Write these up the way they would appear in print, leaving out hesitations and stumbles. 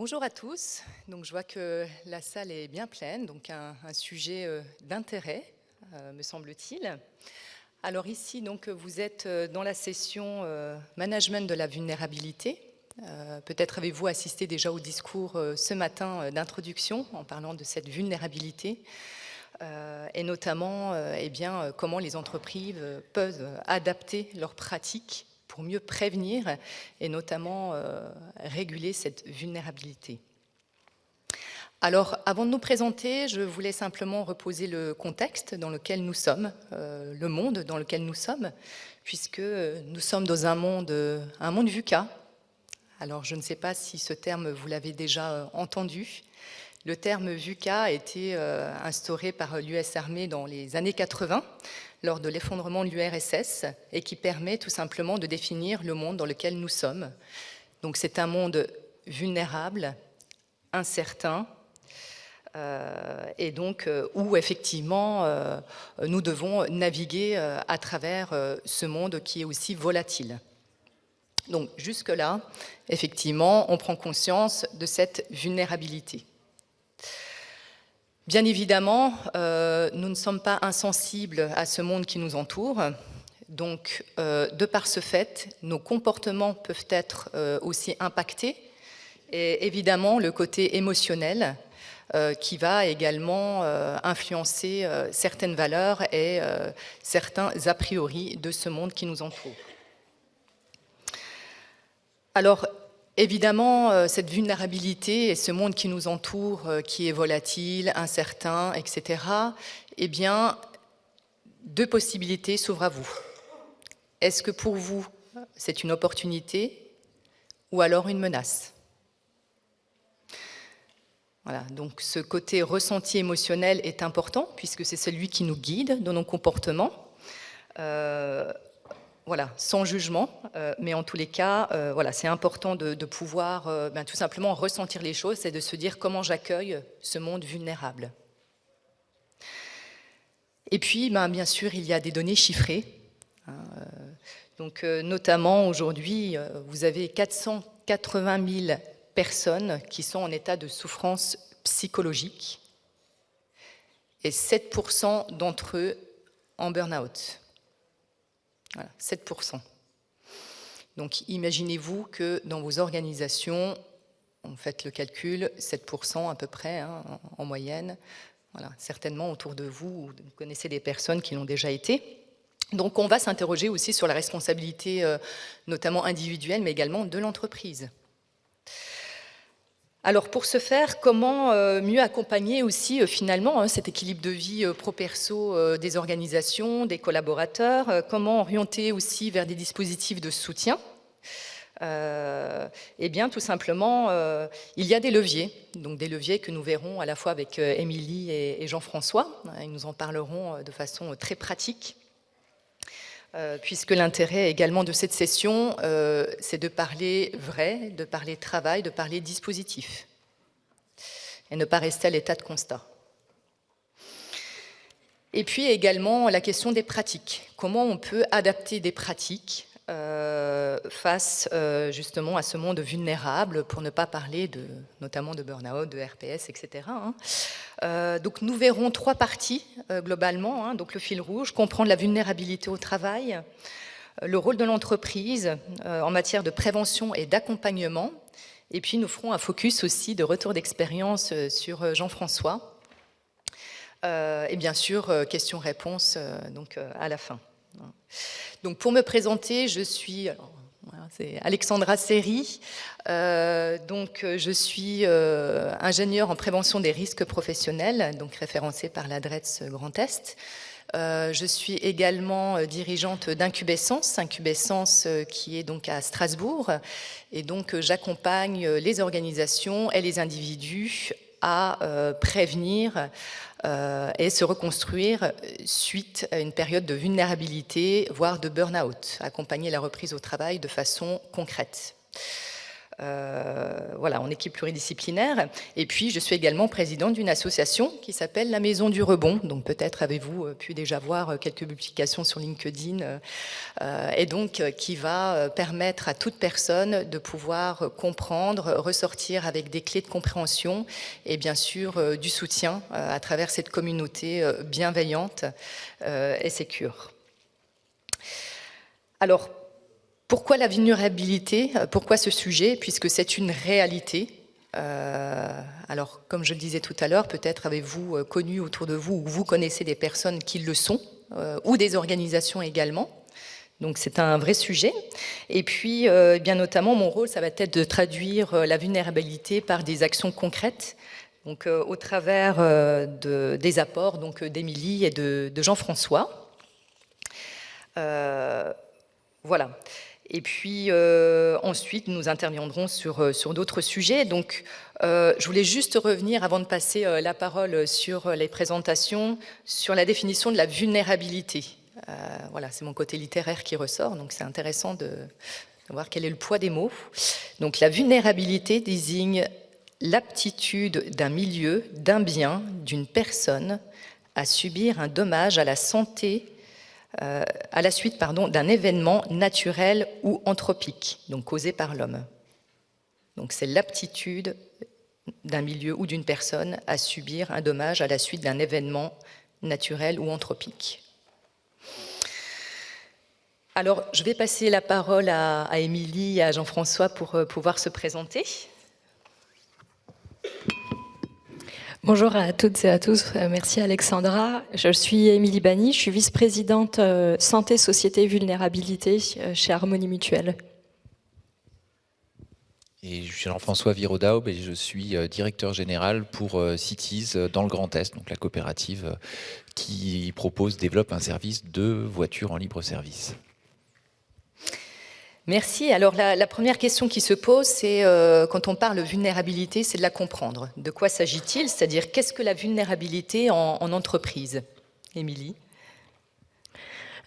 Bonjour à tous. Donc, je vois que la salle est bien pleine, donc un sujet d'intérêt, me semble-t-il. Alors ici, donc, vous êtes dans la session Management de la vulnérabilité. Peut-être avez-vous assisté déjà au discours ce matin d'introduction en parlant de cette vulnérabilité et notamment comment les entreprises peuvent adapter leurs pratiques pour mieux prévenir et notamment réguler cette vulnérabilité. Alors, avant de nous présenter, je voulais simplement reposer le contexte dans lequel nous sommes, le monde dans lequel nous sommes, puisque nous sommes dans un monde VUCA. Alors, je ne sais pas si ce terme, vous l'avez déjà entendu. Le terme VUCA a été instauré par l'US Armée dans les années 80, lors de l'effondrement de l'URSS, et qui permet tout simplement de définir le monde dans lequel nous sommes. Donc, c'est un monde vulnérable, incertain, et donc où effectivement nous devons naviguer à travers ce monde qui est aussi volatile. Donc jusque-là, effectivement, on prend conscience de cette vulnérabilité. Bien évidemment, nous ne sommes pas insensibles à ce monde qui nous entoure. Donc, de par ce fait, nos comportements peuvent être aussi impactés. Et évidemment, le côté émotionnel qui va également influencer certaines valeurs et certains a priori de ce monde qui nous entoure. Alors, évidemment, cette vulnérabilité et ce monde qui nous entoure, qui est volatile, incertain, etc., eh bien, deux possibilités s'ouvrent à vous. Est-ce que pour vous, c'est une opportunité ou alors une menace ? Voilà, donc ce côté ressenti émotionnel est important puisque c'est celui qui nous guide dans nos comportements. Voilà, sans jugement, mais en tous les cas, voilà, c'est important de pouvoir tout simplement ressentir les choses et de se dire comment j'accueille ce monde vulnérable. Et puis, bien sûr, il y a des données chiffrées. Donc, notamment aujourd'hui, vous avez 480 000 personnes qui sont en état de souffrance psychologique et 7% d'entre eux en burn-out. Voilà, 7%. Donc imaginez-vous que dans vos organisations, on fait le calcul, 7% à peu près en moyenne, voilà, certainement autour de vous, vous connaissez des personnes qui l'ont déjà été. Donc on va s'interroger aussi sur la responsabilité notamment individuelle mais également de l'entreprise. Alors pour ce faire, comment mieux accompagner aussi finalement cet équilibre de vie pro-perso des organisations, des collaborateurs, comment orienter aussi vers des dispositifs de soutien ? Eh bien tout simplement, il y a des leviers, donc des leviers que nous verrons à la fois avec Émilie et Jean-François, ils nous en parleront de façon très pratique. Puisque l'intérêt également de cette session, c'est de parler vrai, de parler travail, de parler dispositif, et ne pas rester à l'état de constat. Et puis également la question des pratiques. Comment on peut adapter des pratiques face justement à ce monde vulnérable, pour ne pas parler notamment de burn-out, de RPS, etc. Donc nous verrons trois parties globalement. Donc le fil rouge, comprendre la vulnérabilité au travail, le rôle de l'entreprise en matière de prévention et d'accompagnement, et puis nous ferons un focus aussi de retour d'expérience sur Jean-François, et bien sûr questions-réponses donc à la fin. Donc pour me présenter, je suis... c'est Alexandra Seri, donc je suis ingénieure en prévention des risques professionnels, donc référencée par l'ADRETS Grand Est. Je suis également dirigeante d'Incubescence, qui est donc à Strasbourg, et donc j'accompagne les organisations et les individus à prévenir et se reconstruire suite à une période de vulnérabilité, voire de burn-out, accompagner la reprise au travail de façon concrète. voilà, en équipe pluridisciplinaire. Et puis, je suis également présidente d'une association qui s'appelle la Maison du Rebond. Donc, peut-être avez-vous pu déjà voir quelques publications sur LinkedIn. Et donc, qui va permettre à toute personne de pouvoir comprendre, ressortir avec des clés de compréhension et bien sûr du soutien à travers cette communauté bienveillante et sécure. Alors, pourquoi la vulnérabilité? Pourquoi ce sujet? Puisque c'est une réalité. Alors, comme je le disais tout à l'heure, peut-être avez-vous connu autour de vous ou vous connaissez des personnes qui le sont, ou des organisations également. Donc, c'est un vrai sujet. Et puis, bien notamment, mon rôle, ça va être de traduire la vulnérabilité par des actions concrètes, donc au travers des apports d'Émilie et de Jean-François. Voilà. Et puis ensuite, nous interviendrons sur d'autres sujets. Donc, je voulais juste revenir, avant de passer la parole sur les présentations, sur la définition de la vulnérabilité. Voilà, c'est mon côté littéraire qui ressort, donc c'est intéressant de voir quel est le poids des mots. Donc, la vulnérabilité désigne l'aptitude d'un milieu, d'un bien, d'une personne à subir un dommage à la santé à la suite d'un événement naturel ou anthropique, donc causé par l'homme. Donc c'est l'aptitude d'un milieu ou d'une personne à subir un dommage à la suite d'un événement naturel ou anthropique. Alors, je vais passer la parole à Émilie et à Jean-François pour pouvoir se présenter. Bonjour à toutes et à tous, merci Alexandra. Je suis Émilie Bani, je suis vice-présidente santé, société, vulnérabilité chez Harmonie Mutuelle. Et je suis Jean-François Virodaub et je suis directeur général pour Cities dans le Grand Est, donc la coopérative qui développe un service de voitures en libre service. Merci. Alors la première question qui se pose, c'est quand on parle de vulnérabilité, c'est de la comprendre. De quoi s'agit-il? C'est-à-dire, qu'est-ce que la vulnérabilité en entreprise? Émilie?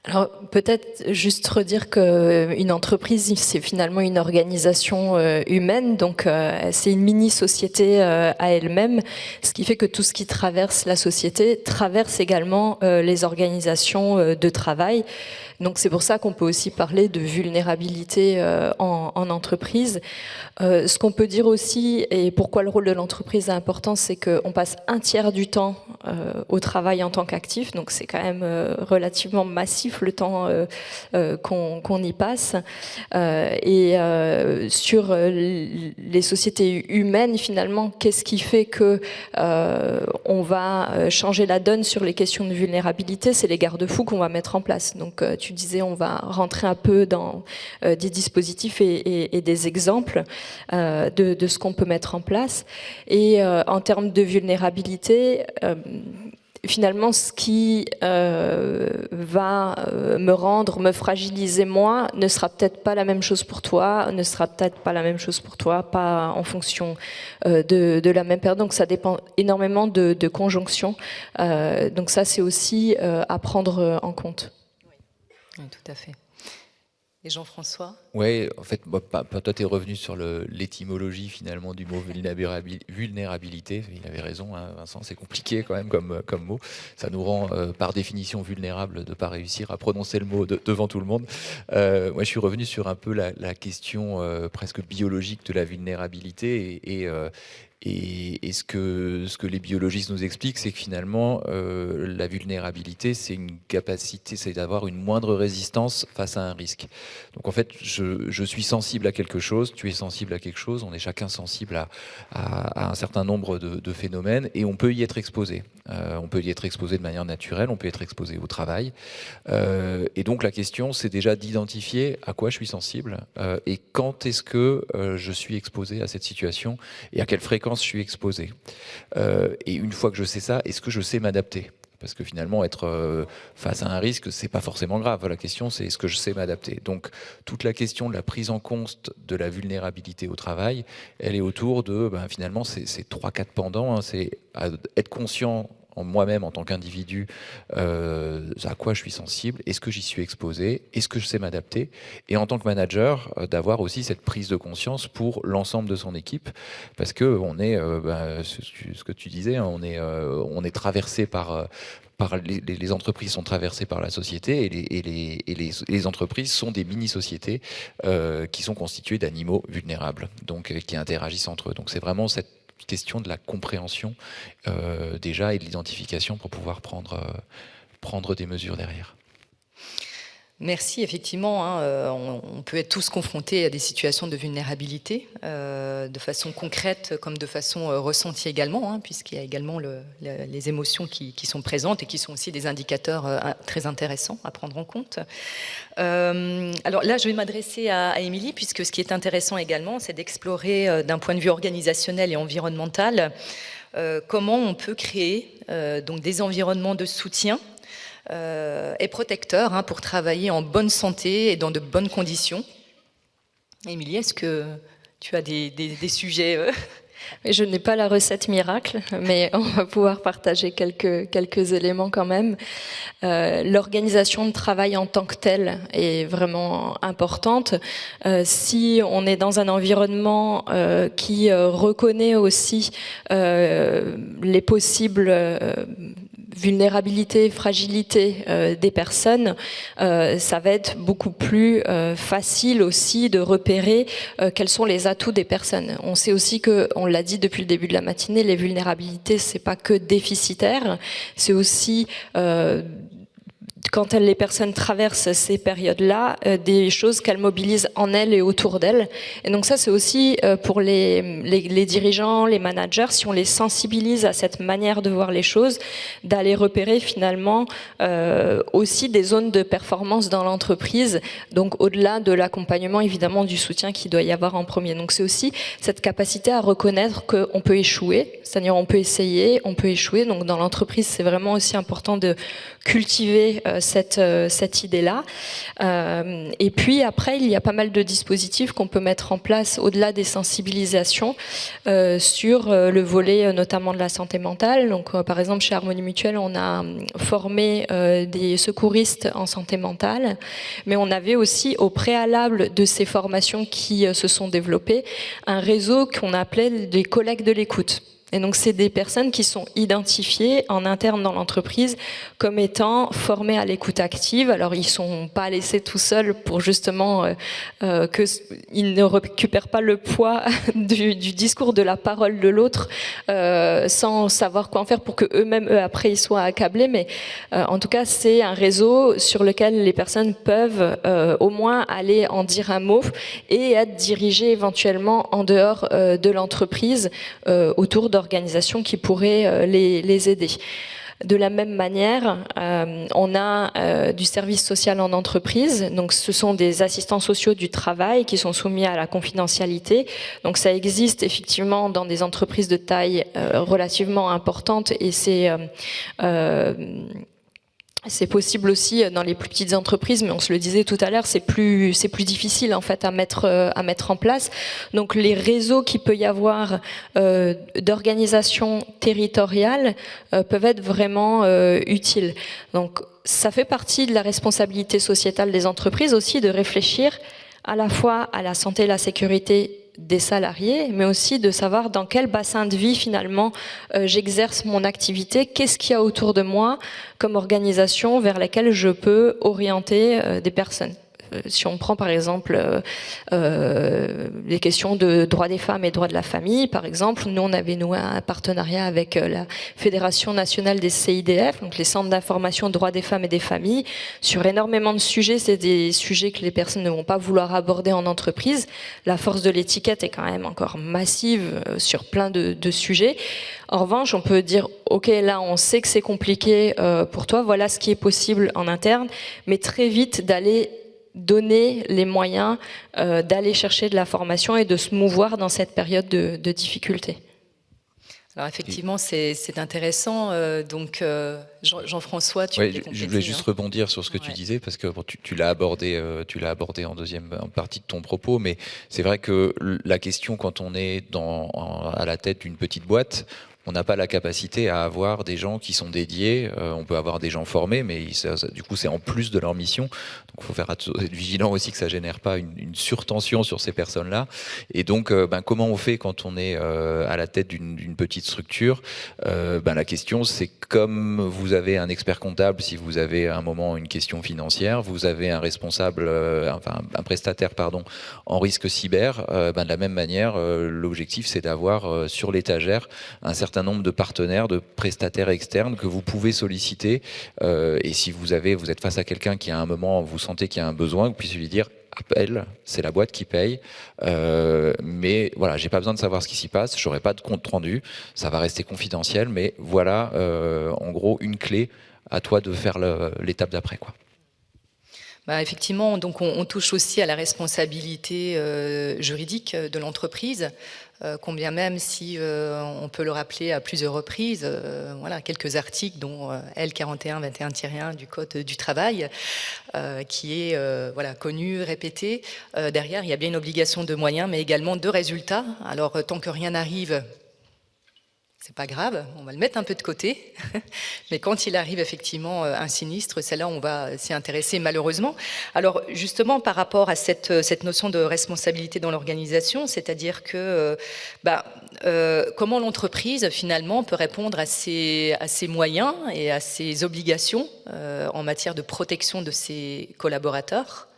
Alors peut-être juste redire qu'une entreprise, c'est finalement une organisation humaine, donc c'est une mini-société à elle-même, ce qui fait que tout ce qui traverse la société traverse également les organisations de travail. Donc c'est pour ça qu'on peut aussi parler de vulnérabilité en entreprise. Ce qu'on peut dire aussi, et pourquoi le rôle de l'entreprise est important, c'est qu'on passe un tiers du temps au travail en tant qu'actif, donc c'est quand même relativement massif le temps qu'on y passe. Et sur les sociétés humaines, finalement, qu'est-ce qui fait que on va changer la donne sur les questions de vulnérabilité? C'est les garde-fous qu'on va mettre en place. Donc tu disais, on va rentrer un peu dans des dispositifs et des exemples de ce qu'on peut mettre en place. Et en termes de vulnérabilité, finalement, ce qui va me fragiliser moi, ne sera peut-être pas la même chose pour toi, ne sera peut-être pas la même chose pour toi, pas en fonction de la même période. Donc ça dépend énormément de conjonction. Donc ça, c'est aussi à prendre en compte. Oui, tout à fait. Et Jean-François? Oui, en fait, toi, tu es revenu sur l'étymologie finalement du mot vulnérabilité. Il avait raison, hein, Vincent, c'est compliqué quand même comme mot. Ça nous rend par définition vulnérables de ne pas réussir à prononcer le mot devant tout le monde. Moi, je suis revenu sur un peu la question presque biologique de la vulnérabilité et ce que les biologistes nous expliquent, c'est que finalement, la vulnérabilité, c'est une capacité, c'est d'avoir une moindre résistance face à un risque. Donc en fait, je suis sensible à quelque chose, tu es sensible à quelque chose, on est chacun sensible à un certain nombre de phénomènes et on peut y être exposé. On peut y être exposé de manière naturelle, on peut être exposé au travail. Et donc la question, c'est déjà d'identifier à quoi je suis sensible et quand est-ce que je suis exposé à cette situation et à quelle fréquence je suis exposé. Et une fois que je sais ça, est-ce que je sais m'adapter? Parce que finalement, être face à un risque, c'est pas forcément grave. La question, c'est est-ce que je sais m'adapter? Donc, toute la question de la prise en compte de la vulnérabilité au travail, elle est autour de, finalement, c'est 3-4 pendants. Hein. C'est être conscient moi-même en tant qu'individu, à quoi je suis sensible, est-ce que j'y suis exposé, est-ce que je sais m'adapter, et en tant que manager, d'avoir aussi cette prise de conscience pour l'ensemble de son équipe, parce que on est, ce que tu disais, hein, on est traversé par les entreprises sont traversées par la société, et les entreprises sont des mini-sociétés qui sont constituées d'animaux vulnérables, donc qui interagissent entre eux. Donc c'est vraiment cette question de la compréhension déjà, et de l'identification pour pouvoir prendre des mesures derrière. Merci, effectivement, hein, on peut être tous confrontés à des situations de vulnérabilité, de façon concrète comme de façon ressentie également, hein, puisqu'il y a également les émotions qui sont présentes et qui sont aussi des indicateurs très intéressants à prendre en compte. Alors là, je vais m'adresser à Émilie, puisque ce qui est intéressant également, c'est d'explorer d'un point de vue organisationnel et environnemental comment on peut créer donc des environnements de soutien et protecteur, hein, pour travailler en bonne santé et dans de bonnes conditions. Émilie, est-ce que tu as des sujets Je n'ai pas la recette miracle, mais on va pouvoir partager quelques éléments quand même. L'organisation de travail en tant que telle est vraiment importante. Si on est dans un environnement qui reconnaît aussi les possibles vulnérabilité, fragilité des personnes, ça va être beaucoup plus facile aussi de repérer quels sont les atouts des personnes. On sait aussi que, on l'a dit depuis le début de la matinée, les vulnérabilités, c'est pas que déficitaire, c'est aussi quand les personnes traversent ces périodes-là, des choses qu'elles mobilisent en elles et autour d'elles. Et donc ça, c'est aussi pour les dirigeants, les managers, si on les sensibilise à cette manière de voir les choses, d'aller repérer finalement aussi des zones de performance dans l'entreprise, donc au-delà de l'accompagnement, évidemment, du soutien qu'il doit y avoir en premier. Donc c'est aussi cette capacité à reconnaître qu'on peut échouer, c'est-à-dire on peut essayer, on peut échouer. Donc dans l'entreprise, c'est vraiment aussi important de cultiver cette idée-là. Et puis après, il y a pas mal de dispositifs qu'on peut mettre en place au-delà des sensibilisations sur le volet notamment de la santé mentale. Donc par exemple, chez Harmonie Mutuelle, on a formé des secouristes en santé mentale, mais on avait aussi au préalable de ces formations qui se sont développées un réseau qu'on appelait des collègues de l'écoute. Et donc, c'est des personnes qui sont identifiées en interne dans l'entreprise comme étant formées à l'écoute active. Alors, ils sont pas laissés tout seuls pour justement qu'ils ne récupèrent pas le poids du discours de la parole de l'autre sans savoir quoi en faire pour que eux-mêmes, après, ils soient accablés. Mais en tout cas, c'est un réseau sur lequel les personnes peuvent au moins aller en dire un mot et être dirigées éventuellement en dehors de l'entreprise autour d'organisations qui pourraient les aider. De la même manière, on a du service social en entreprise. Donc, ce sont des assistants sociaux du travail qui sont soumis à la confidentialité. Donc, ça existe effectivement dans des entreprises de taille relativement importante et c'est possible aussi dans les plus petites entreprises, mais on se le disait tout à l'heure, c'est plus difficile en fait à mettre en place. Donc les réseaux qu'il peut y avoir d'organisations territoriales peuvent être vraiment utiles. Donc ça fait partie de la responsabilité sociétale des entreprises aussi de réfléchir à la fois à la santé et la sécurité des salariés, mais aussi de savoir dans quel bassin de vie finalement j'exerce mon activité, qu'est-ce qu'il y a autour de moi comme organisation vers laquelle je peux orienter des personnes. Si on prend par exemple les questions de droits des femmes et droits de la famille, par exemple, nous on avait noué un partenariat avec la Fédération nationale des CIDF, donc les centres d'information droits des femmes et des familles, sur énormément de sujets. C'est des sujets que les personnes ne vont pas vouloir aborder en entreprise. La force de l'étiquette est quand même encore massive sur plein de sujets. En revanche, on peut dire, ok, là on sait que c'est compliqué pour toi, voilà ce qui est possible en interne, mais très vite d'aller donner les moyens d'aller chercher de la formation et de se mouvoir dans cette période de difficulté. Alors effectivement, c'est intéressant. Donc Jean-François, tu ouais, je voulais juste rebondir sur ce que tu disais, parce que bon, tu l'as abordé en deuxième partie de ton propos, mais c'est vrai que la question quand on est à la tête d'une petite boîte, on n'a pas la capacité à avoir des gens qui sont dédiés. On peut avoir des gens formés, mais du coup c'est en plus de leur mission. Donc il faut être vigilant aussi que ça génère pas une surtension sur ces personnes-là. Et donc comment on fait quand on est à la tête d'une petite structure? La question c'est, comme vous avez un expert comptable, si vous avez à un moment une question financière, vous avez un responsable, un prestataire en risque cyber, de la même manière, l'objectif c'est d'avoir sur l'étagère un certain nombre de partenaires, de prestataires externes que vous pouvez solliciter. Et si vous êtes face à quelqu'un qui à un moment, vous sentez qu'il y a un besoin, vous puissiez lui dire: appelle, c'est la boîte qui paye, mais voilà, j'ai pas besoin de savoir ce qui s'y passe, j'aurai pas de compte rendu, ça va rester confidentiel, mais voilà, en gros, une clé, à toi de faire l'étape d'après, quoi. Effectivement, donc on touche aussi à la responsabilité juridique de l'entreprise, combien même si on peut le rappeler à plusieurs reprises, voilà, quelques articles dont L4121-1 du Code du travail, qui est connu, répété. Derrière, il y a bien une obligation de moyens, mais également de résultats. Alors, tant que rien n'arrive, c'est pas grave, on va le mettre un peu de côté. Mais quand il arrive effectivement un sinistre, c'est là où on va s'y intéresser malheureusement. Alors justement par rapport à cette notion de responsabilité dans l'organisation, c'est-à-dire que comment l'entreprise finalement peut répondre à ses moyens et à ses obligations en matière de protection de ses collaborateurs.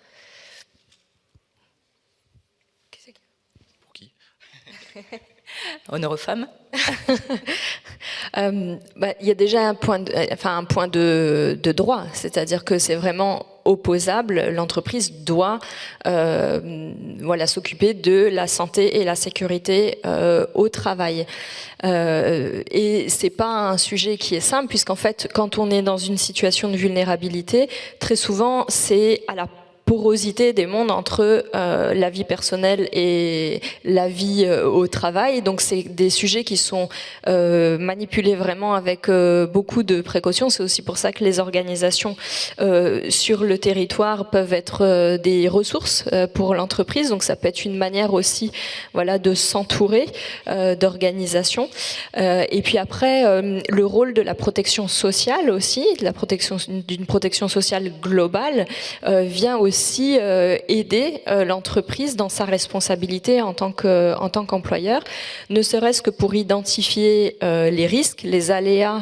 Pour qui? Honneur aux femmes. Il y a déjà un point de droit, c'est-à-dire que c'est vraiment opposable. L'entreprise doit s'occuper de la santé et la sécurité au travail. Et c'est pas un sujet qui est simple, puisqu'en fait, quand on est dans une situation de vulnérabilité, très souvent, c'est à la porosité des mondes entre la vie personnelle et la vie au travail. Donc c'est des sujets qui sont manipulés vraiment avec beaucoup de précautions. C'est aussi pour ça que les organisations sur le territoire peuvent être des ressources pour l'entreprise. Donc ça peut être une manière aussi de s'entourer d'organisations. Et puis après, le rôle de la protection sociale aussi, d'une protection sociale globale, vient aussi aider l'entreprise dans sa responsabilité en tant qu'employeur, ne serait-ce que pour identifier les risques, les aléas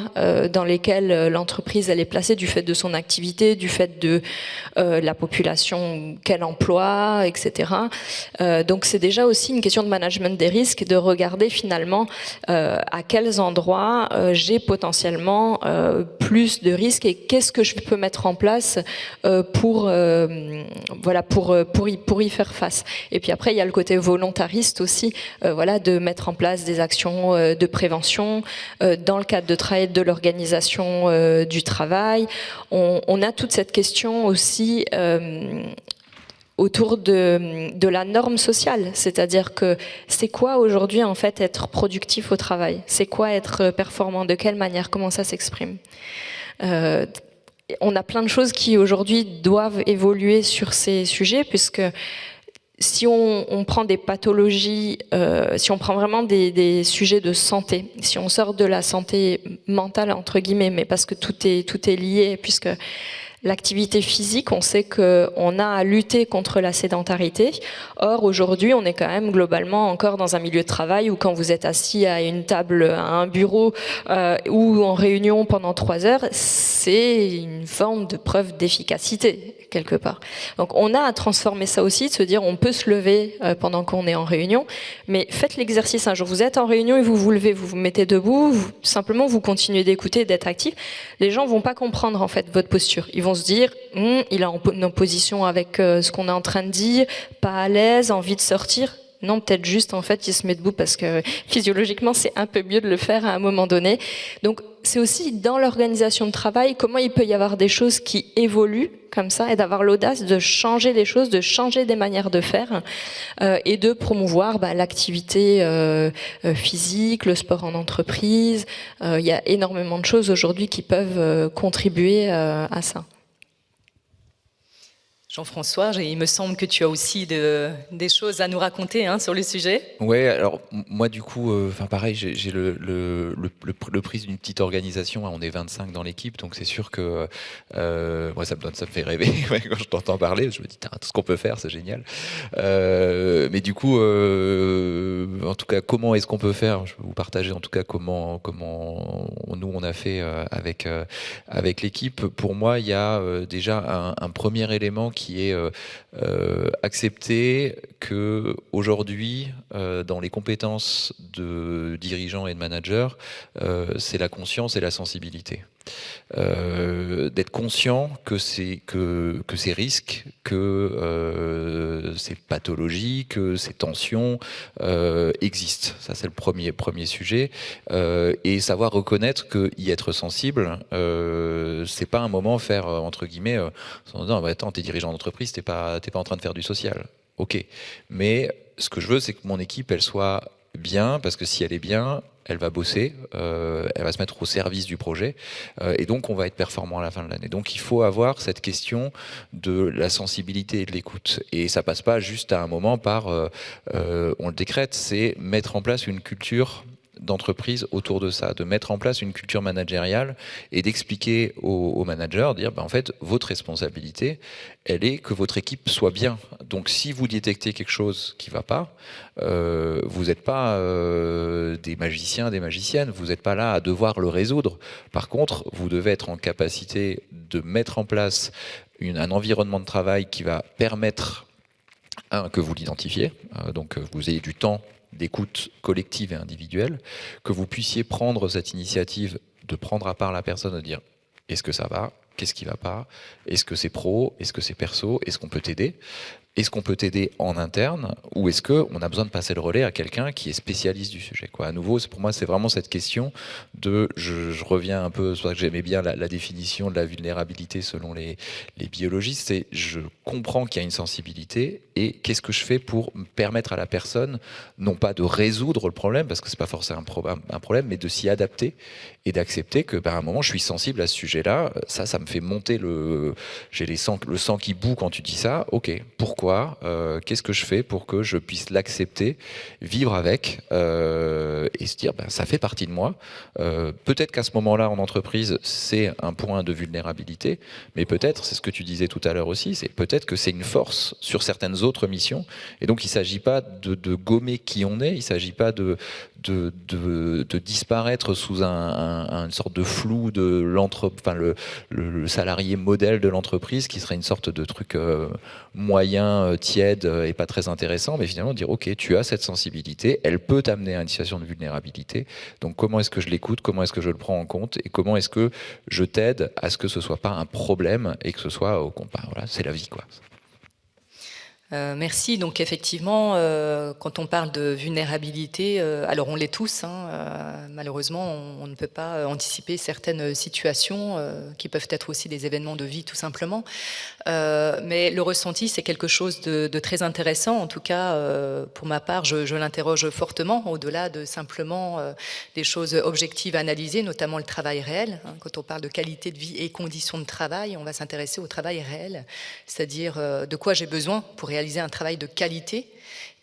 dans lesquels l'entreprise elle est placée du fait de son activité, du fait de la population qu'elle emploie, etc. Donc c'est déjà aussi une question de management des risques, de regarder finalement à quels endroits j'ai potentiellement plus de risques et qu'est-ce que je peux mettre en place pour y faire face. Et puis après, il y a le côté volontariste aussi, de mettre en place des actions de prévention dans le cadre de travail de l'organisation du travail. On a toute cette question aussi autour de la norme sociale, c'est-à-dire que c'est quoi aujourd'hui en fait être productif au travail? C'est quoi être performant? De quelle manière? Comment ça s'exprime? On a plein de choses qui aujourd'hui doivent évoluer sur ces sujets, puisque si on prend des pathologies, si on prend vraiment des sujets de santé, si on sort de la santé mentale entre guillemets, mais parce que tout est lié, puisque l'activité physique, on sait qu'on a à lutter contre la sédentarité. Or, aujourd'hui, on est quand même globalement encore dans un milieu de travail où quand vous êtes assis à une table, à un bureau ou en réunion pendant 3 heures, c'est une forme de preuve d'efficacité, quelque part. Donc, on a à transformer ça aussi, de se dire on peut se lever pendant qu'on est en réunion, mais faites l'exercice un jour. Vous êtes en réunion et vous vous levez, vous vous mettez debout, simplement vous continuez d'écouter, d'être actif. Les gens vont pas comprendre en fait votre posture. Ils vont se dire il est en opposition avec ce qu'on est en train de dire, pas à l'aise, envie de sortir. Non, peut-être juste en fait il se met debout parce que physiologiquement c'est un peu mieux de le faire à un moment donné. Donc c'est aussi dans l'organisation de travail comment il peut y avoir des choses qui évoluent comme ça et d'avoir l'audace de changer les choses, de changer des manières de faire et de promouvoir l'activité physique, le sport en entreprise. Il y a énormément de choses aujourd'hui qui peuvent contribuer à ça. Jean-François, il me semble que tu as aussi des choses à nous raconter sur le sujet. Ouais, alors moi du coup, pareil, j'ai le prix d'une petite organisation. On est 25 dans l'équipe, donc c'est sûr que moi ça me fait rêver quand je t'entends parler. Je me dis, tout ce qu'on peut faire, c'est génial. Mais du coup, en tout cas, comment est-ce qu'on peut faire? Je vais vous partager en tout cas comment nous on a fait avec l'équipe. Pour moi, il y a déjà un premier élément qui est accepter que aujourd'hui, dans les compétences de dirigeants et de managers, c'est la conscience et la sensibilité. D'être conscient que ces risques, que ces pathologies, que ces tensions existent. Ça, c'est le premier sujet. Et savoir reconnaître que y être sensible, c'est pas un moment faire entre guillemets, en disant, attends, t'es dirigeant d'entreprise, t'es pas en train de faire du social. Ok, mais ce que je veux, c'est que mon équipe, elle soit bien, parce que si elle est bien, elle va bosser, elle va se mettre au service du projet, et donc on va être performant à la fin de l'année. Donc il faut avoir cette question de la sensibilité et de l'écoute. Et ça passe pas juste à un moment par, on le décrète, c'est mettre en place une culture d'entreprise autour de ça, de mettre en place une culture managériale et d'expliquer aux managers, dire en fait votre responsabilité, elle est que votre équipe soit bien. Donc si vous détectez quelque chose qui ne va pas, vous n'êtes pas des magiciens, des magiciennes, vous n'êtes pas là à devoir le résoudre. Par contre, vous devez être en capacité de mettre en place un environnement de travail qui va permettre que vous l'identifiez, donc que vous ayez du temps d'écoute collective et individuelle, que vous puissiez prendre cette initiative de prendre à part la personne, de dire est-ce que ça va, qu'est-ce qui va pas, est-ce que c'est pro, est-ce que c'est perso, est-ce qu'on peut t'aider, est-ce qu'on peut t'aider en interne, ou est-ce qu'on a besoin de passer le relais à quelqu'un qui est spécialiste du sujet, quoi. À nouveau, pour moi, c'est vraiment cette question de, je reviens un peu, c'est pour ça que j'aimais bien la définition de la vulnérabilité selon les biologistes, c'est je comprends qu'il y a une sensibilité, et qu'est-ce que je fais pour permettre à la personne, non pas de résoudre le problème, parce que c'est pas forcément un problème, mais de s'y adapter, et d'accepter que, à un moment, je suis sensible à ce sujet-là, ça me fait monter j'ai le sang qui bout quand tu dis ça, ok, pourquoi, qu'est-ce que je fais pour que je puisse l'accepter, vivre avec, et se dire, ça fait partie de moi. Peut-être qu'à ce moment-là, en entreprise, c'est un point de vulnérabilité, mais peut-être, c'est ce que tu disais tout à l'heure aussi, c'est peut-être que c'est une force sur certaines autres missions, et donc il ne s'agit pas de gommer qui on est, il ne s'agit pas de disparaître sous une sorte de flou de le salarié modèle de l'entreprise qui serait une sorte de truc moyen, tiède et pas très intéressant, mais finalement dire ok, tu as cette sensibilité, elle peut t'amener à une situation de vulnérabilité, donc comment est-ce que je l'écoute, comment est-ce que je le prends en compte et comment est-ce que je t'aide à ce que ce soit pas un problème et que ce soit voilà, c'est la vie, quoi. Merci. Donc effectivement, quand on parle de vulnérabilité, alors on l'est tous, malheureusement, on ne peut pas anticiper certaines situations qui peuvent être aussi des événements de vie tout simplement. Mais le ressenti, c'est quelque chose de très intéressant. En tout cas, pour ma part, je l'interroge fortement, au-delà de simplement des choses objectives à analyser, notamment le travail réel. Quand on parle de qualité de vie et conditions de travail, on va s'intéresser au travail réel, c'est-à-dire de quoi j'ai besoin pour réaliser un travail de qualité.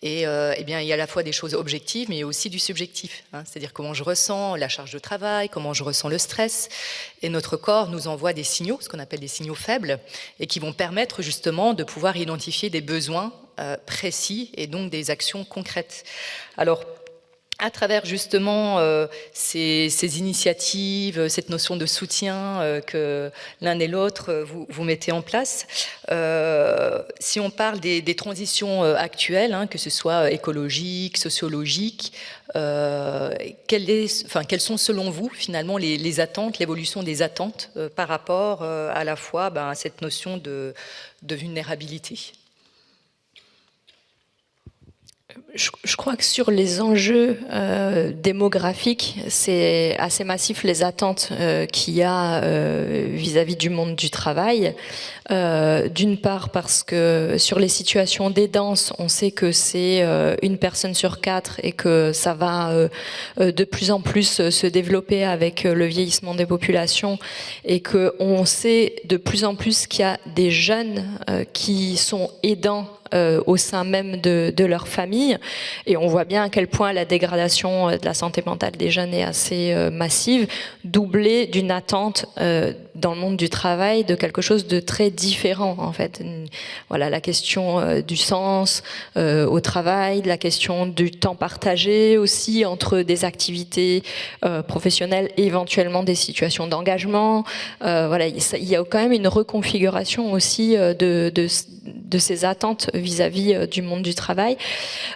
Et eh bien, il y a à la fois des choses objectives, mais il y a aussi du subjectif. C'est-à-dire comment je ressens la charge de travail, comment je ressens le stress. Et notre corps nous envoie des signaux, ce qu'on appelle des signaux faibles, et qui vont permettre justement de pouvoir identifier des besoins précis et donc des actions concrètes. Alors, à travers justement ces initiatives, cette notion de soutien que l'un et l'autre vous mettez en place, si on parle des transitions actuelles, que ce soit écologiques, sociologiques, quelles sont selon vous finalement les attentes, l'évolution des attentes par rapport à la fois à cette notion de vulnérabilité ? Je crois que sur les enjeux démographiques, c'est assez massif les attentes qu'il y a vis-à-vis du monde du travail. D'une part parce que sur les situations d'aidance, on sait que c'est une personne sur 4 et que ça va de plus en plus se développer avec le vieillissement des populations, et qu'on sait de plus en plus qu'il y a des jeunes qui sont aidants au sein même de leur famille, et on voit bien à quel point la dégradation de la santé mentale des jeunes est assez massive, doublée d'une attente dans le monde du travail de quelque chose de très différent en fait. Voilà, la question du sens au travail, la question du temps partagé aussi entre des activités professionnelles et éventuellement des situations d'engagement. Voilà, il y a quand même une reconfiguration aussi de ces attentes vis-à-vis du monde du travail.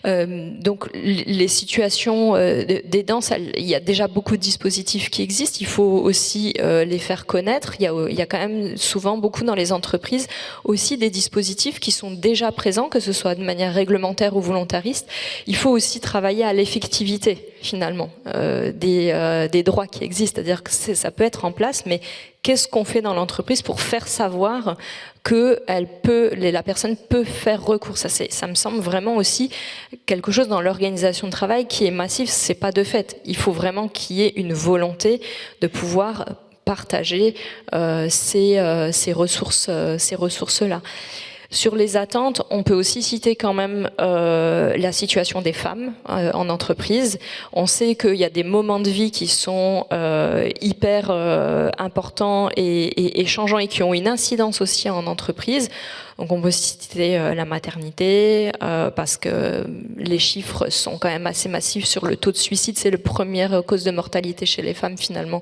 Donc les situations d'aidance, il y a déjà beaucoup de dispositifs qui existent, il faut aussi les faire connaître. Il y a quand même souvent beaucoup dans les entreprises aussi des dispositifs qui sont déjà présents, que ce soit de manière réglementaire ou volontariste. Il faut aussi travailler à l'effectivité finalement des droits qui existent, c'est-à-dire que ça peut être en place, mais qu'est-ce qu'on fait dans l'entreprise pour faire savoir que la personne peut faire recours. Ça me semble vraiment aussi quelque chose dans l'organisation de travail qui est massif. C'est pas de fait. Il faut vraiment qu'il y ait une volonté de pouvoir partager ces ressources-là. Sur les attentes, on peut aussi citer quand même la situation des femmes en entreprise. On sait qu'il y a des moments de vie qui sont hyper importants et changeants, et qui ont une incidence aussi en entreprise. Donc on peut citer la maternité, parce que les chiffres sont quand même assez massifs sur le taux de suicide. C'est la première cause de mortalité chez les femmes finalement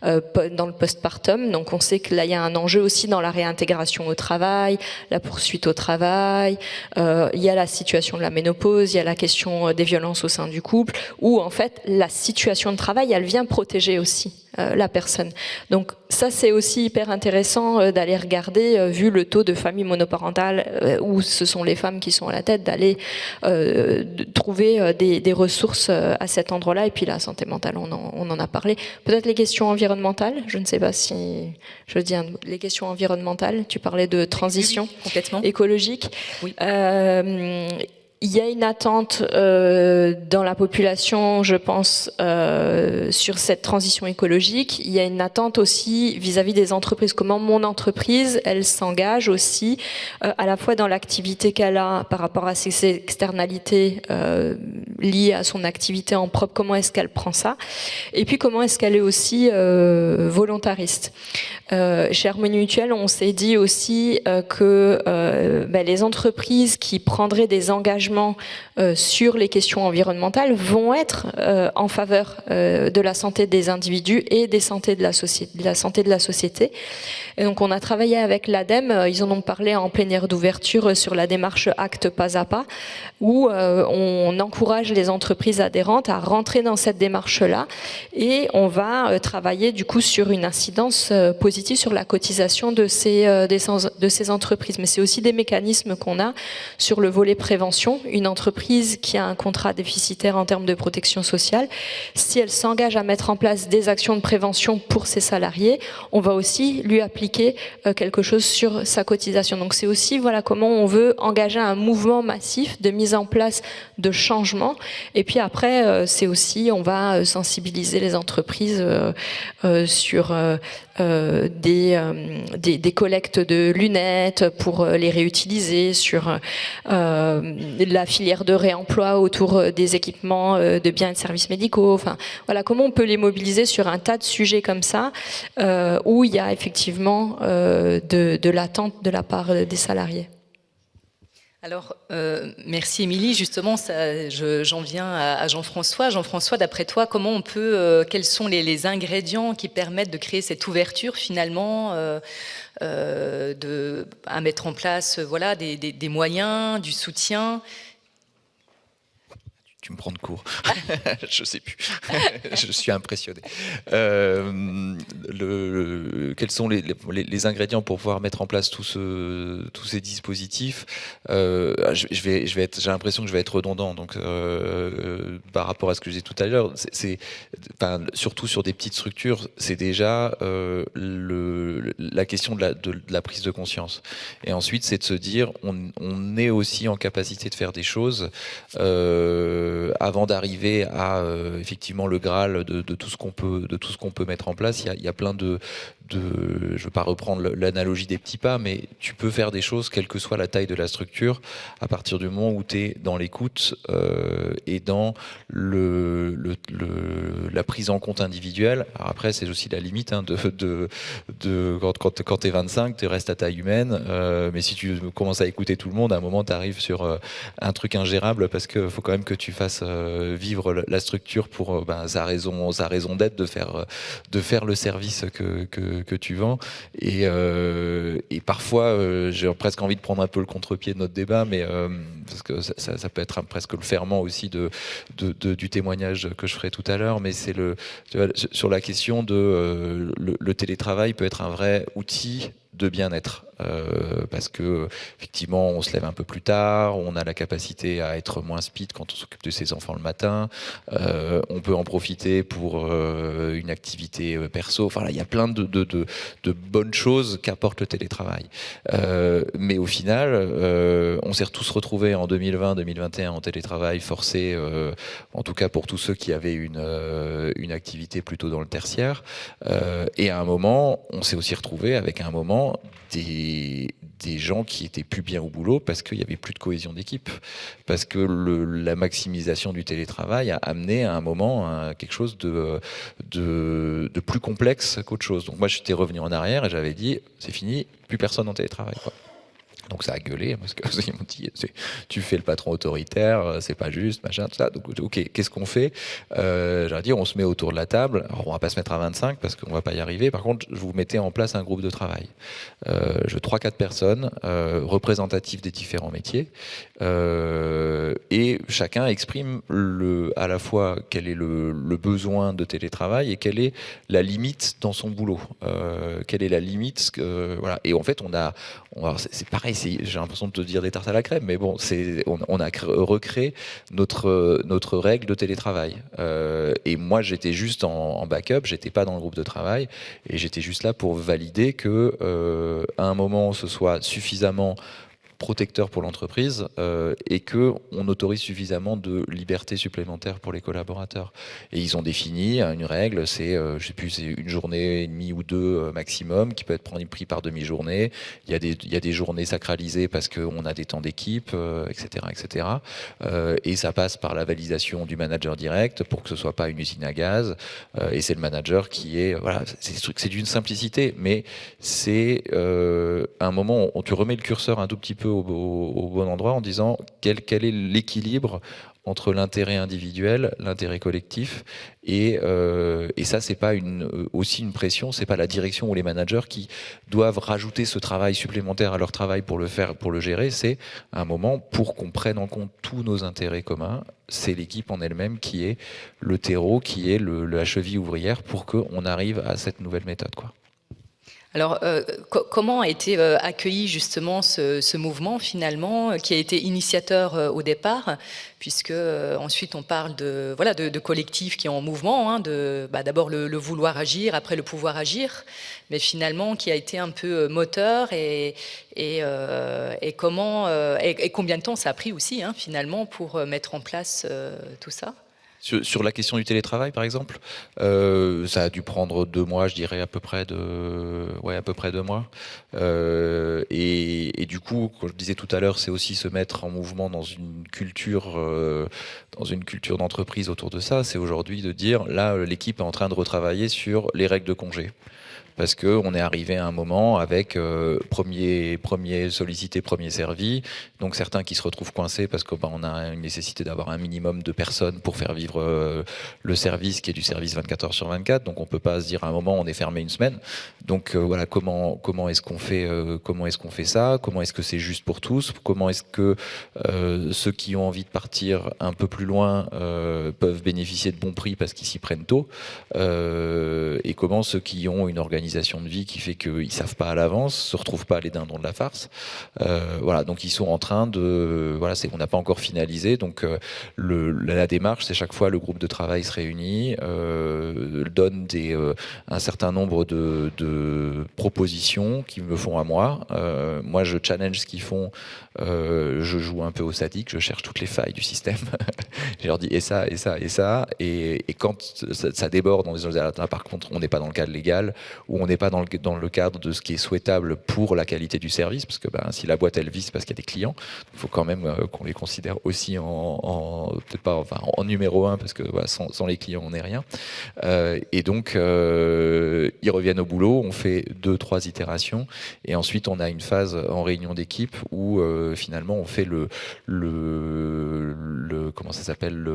dans le postpartum. Donc on sait que là il y a un enjeu aussi dans la réintégration au travail, la poursuite au travail. Il y a la situation de la ménopause, il y a la question des violences au sein du couple, où en fait la situation de travail elle vient protéger aussi la personne. Donc ça c'est aussi hyper intéressant d'aller regarder, vu le taux de familles monoparentales où ce sont les femmes qui sont à la tête, d'aller trouver des ressources à cet endroit-là. Et puis la santé mentale, on en a parlé. Peut-être les questions environnementales, je ne sais pas si je dis les questions environnementales, tu parlais de transition complètement écologique. Oui. Il y a une attente dans la population, je pense, sur cette transition écologique. Il y a une attente aussi vis-à-vis des entreprises. Comment mon entreprise, elle s'engage aussi à la fois dans l'activité qu'elle a par rapport à ses externalités liées à son activité en propre. Comment est-ce qu'elle prend ça? Et puis comment est-ce qu'elle est aussi volontariste? Chez Harmonie Mutuelle, on s'est dit aussi que les entreprises qui prendraient des engagements sur les questions environnementales vont être en faveur de la santé des individus et de la santé de la société. Et donc on a travaillé avec l'ADEME, ils en ont parlé en plénière d'ouverture sur la démarche Acte pas à pas, où on encourage les entreprises adhérentes à rentrer dans cette démarche-là, et on va travailler du coup sur une incidence positive sur la cotisation de ces entreprises. Mais c'est aussi des mécanismes qu'on a sur le volet prévention. Une entreprise qui a un contrat déficitaire en termes de protection sociale, si elle s'engage à mettre en place des actions de prévention pour ses salariés, on va aussi lui appliquer quelque chose sur sa cotisation. Donc c'est aussi comment on veut engager un mouvement massif de mise en place de changements. Et puis après, c'est aussi, on va sensibiliser les entreprises sur des collectes de lunettes pour les réutiliser, sur la filière de réemploi autour des équipements de biens et de services médicaux. Enfin, voilà, comment on peut les mobiliser sur un tas de sujets comme ça, où il y a effectivement de l'attente de la part des salariés. Alors, merci Émilie. Justement, j'en viens à Jean-François. Jean-François, d'après toi, comment on peut, quels sont les ingrédients qui permettent de créer cette ouverture finalement, à mettre en place des moyens, du soutien? tu me prends de court. Je sais plus. Je suis impressionné. Quels sont les ingrédients pour pouvoir mettre en place tous ces dispositifs? J'ai l'impression que je vais être redondant. Donc, par rapport à ce que j'ai dit tout à l'heure, surtout sur des petites structures, c'est déjà la question de la prise de conscience. Et ensuite, c'est de se dire, on est aussi en capacité de faire des choses avant d'arriver à effectivement le Graal de tout ce qu'on peut mettre en place. Il y a plein de je ne veux pas reprendre l'analogie des petits pas, mais tu peux faire des choses, quelle que soit la taille de la structure, à partir du moment où tu es dans l'écoute et dans la prise en compte individuelle. Alors après, c'est aussi la limite quand tu es 25, tu restes à taille humaine, mais si tu commences à écouter tout le monde, à un moment, tu arrives sur un truc ingérable parce qu'il faut quand même que tu fasses vivre la structure pour sa raison d'être, de faire le service que tu vends. Et parfois, j'ai presque envie de prendre un peu le contre-pied de notre débat, mais parce que ça peut être presque le ferment aussi du témoignage que je ferai tout à l'heure. Mais c'est sur la question de le télétravail peut être un vrai outil de bien-être, parce que effectivement on se lève un peu plus tard, on a la capacité à être moins speed quand on s'occupe de ses enfants le matin, on peut en profiter pour une activité perso, enfin là il y a plein de bonnes choses qu'apporte le télétravail, mais au final on s'est tous retrouvés en 2020-2021 en télétravail forcé, en tout cas pour tous ceux qui avaient une activité plutôt dans le tertiaire, et à un moment on s'est aussi retrouvé avec un moment des gens qui étaient plus bien au boulot parce qu'il n'y avait plus de cohésion d'équipe, parce que la maximisation du télétravail a amené à un moment quelque chose de plus complexe qu'autre chose. Donc moi j'étais revenu en arrière et j'avais dit c'est fini, plus personne en télétravail, quoi. Donc ça a gueulé parce qu'ils m'ont dit tu fais le patron autoritaire, c'est pas juste, machin, tout ça. Donc ok, qu'est-ce qu'on fait? J'ai dit on se met autour de la table. Alors on va pas se mettre à 25 parce qu'on va pas y arriver. Par contre, je vous mettais en place un groupe de travail. Je 3-4 personnes représentatives des différents métiers, et chacun exprime à la fois quel est le besoin de télétravail et quelle est la limite dans son boulot. Quelle est la limite, voilà. Et en fait c'est pareil. J'ai l'impression de te dire des tartes à la crème, mais bon, on a recréé notre règle de télétravail. Et moi, j'étais juste en backup, j'étais pas dans le groupe de travail, et j'étais juste là pour valider que, à un moment, ce soit suffisamment protecteur pour l'entreprise, et qu'on autorise suffisamment de liberté supplémentaire pour les collaborateurs. Et ils ont défini une règle, c'est, je sais plus, c'est une journée et demie ou deux maximum, qui peut être pris par demi-journée. Il y a des journées sacralisées parce qu'on a des temps d'équipe, etc., etc. Et ça passe par la validation du manager direct pour que ce soit pas une usine à gaz. Et c'est le manager qui est, voilà, c'est d'une simplicité, mais c'est un moment où tu remets le curseur un tout petit peu au bon endroit en disant quel est l'équilibre entre l'intérêt individuel, l'intérêt collectif, et ça c'est pas aussi une pression, c'est pas la direction ou les managers qui doivent rajouter ce travail supplémentaire à leur travail pour le gérer, c'est un moment pour qu'on prenne en compte tous nos intérêts communs, c'est l'équipe en elle-même qui est le terreau, qui est la cheville ouvrière pour qu'on arrive à cette nouvelle méthode, quoi. Alors, comment a été accueilli justement ce mouvement finalement, qui a été initiateur au départ, puisque ensuite on parle de collectifs qui sont en mouvement, hein, d'abord le vouloir agir, après le pouvoir agir, mais finalement qui a été un peu moteur et combien de temps ça a pris aussi, hein, finalement, pour mettre en place tout ça? Sur la question du télétravail, par exemple, ça a dû prendre 2 mois, je dirais à peu près 2 mois. Et du coup, comme je disais tout à l'heure, c'est aussi se mettre en mouvement dans une culture d'entreprise autour de ça. C'est aujourd'hui de dire, là, l'équipe est en train de retravailler sur les règles de congé. parce qu'on est arrivé à un moment avec premier sollicité, premier servi, donc certains qui se retrouvent coincés parce qu'on a une nécessité d'avoir un minimum de personnes pour faire vivre le service, qui est du service 24 heures sur 24, donc on peut pas se dire à un moment on est fermé une semaine. Donc voilà, comment est-ce qu'on fait ça, comment est-ce que c'est juste pour tous, comment est-ce que ceux qui ont envie de partir un peu plus loin peuvent bénéficier de bons prix parce qu'ils s'y prennent tôt, et comment ceux qui ont une organisation de vie qui fait qu'ils savent pas à l'avance se retrouvent pas les dindons de la farce. Voilà, donc ils sont en train de, voilà, on n'a pas encore finalisé, donc la démarche, c'est chaque fois le groupe de travail se réunit, donne un certain nombre de propositions qui me font à moi. Moi, je challenge ce qu'ils font, je joue un peu au sadique, je cherche toutes les failles du système. Je leur dis et ça, et ça, et ça, et quand ça déborde, on dit là, par contre, on n'est pas dans le cadre légal, ou on n'est pas dans le cadre de ce qui est souhaitable pour la qualité du service, parce que si la boîte elle vit, c'est parce qu'il y a des clients, il faut quand même qu'on les considère aussi peut-être pas en numéro 1, parce que voilà, sans les clients on n'est rien. Et donc ils reviennent au boulot, on fait 2-3 itérations, et ensuite on a une phase en réunion d'équipe où finalement on fait le comment ça s'appelle,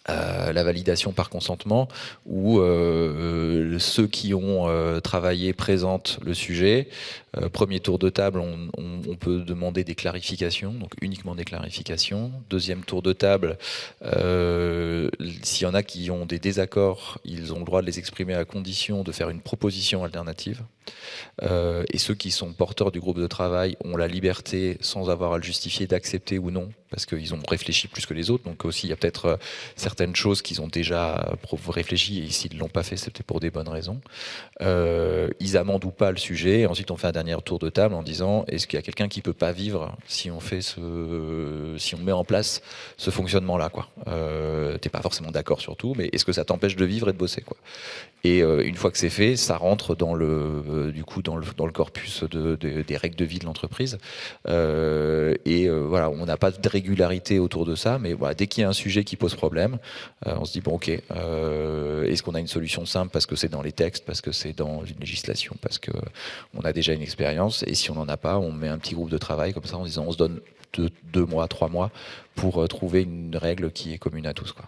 la validation par consentement, où ceux qui ont travaillé présentent le sujet. Premier tour de table, on peut demander des clarifications, donc uniquement des clarifications. Deuxième tour de table, s'il y en a qui ont des désaccords, ils ont le droit de les exprimer à condition de faire une proposition alternative. Et ceux qui sont porteurs du groupe de travail ont la liberté, sans avoir à le justifier, d'accepter ou non, parce qu'ils ont réfléchi plus que les autres. Donc aussi, il y a peut-être certaines choses qu'ils ont déjà réfléchi, et s'ils ne l'ont pas fait, c'est peut-être pour des bonnes raisons. Ils amendent ou pas le sujet. Ensuite, on fait un dernier tour de table en disant, est-ce qu'il y a quelqu'un qui peut pas vivre si on met en place ce fonctionnement-là, quoi. T'es pas forcément d'accord sur tout, mais est-ce que ça t'empêche de vivre et de bosser, quoi. Et une fois que c'est fait, ça rentre dans le corpus des règles de vie de l'entreprise. Voilà, on n'a pas de régularité autour de ça, mais voilà, dès qu'il y a un sujet qui pose problème, on se dit bon, ok, est-ce qu'on a une solution simple parce que c'est dans les textes, parce que c'est dans une législation, parce que on a déjà une expérience, et si on n'en a pas, on met un petit groupe de travail comme ça en disant on se donne 2 mois, 3 mois pour trouver une règle qui est commune à tous, quoi.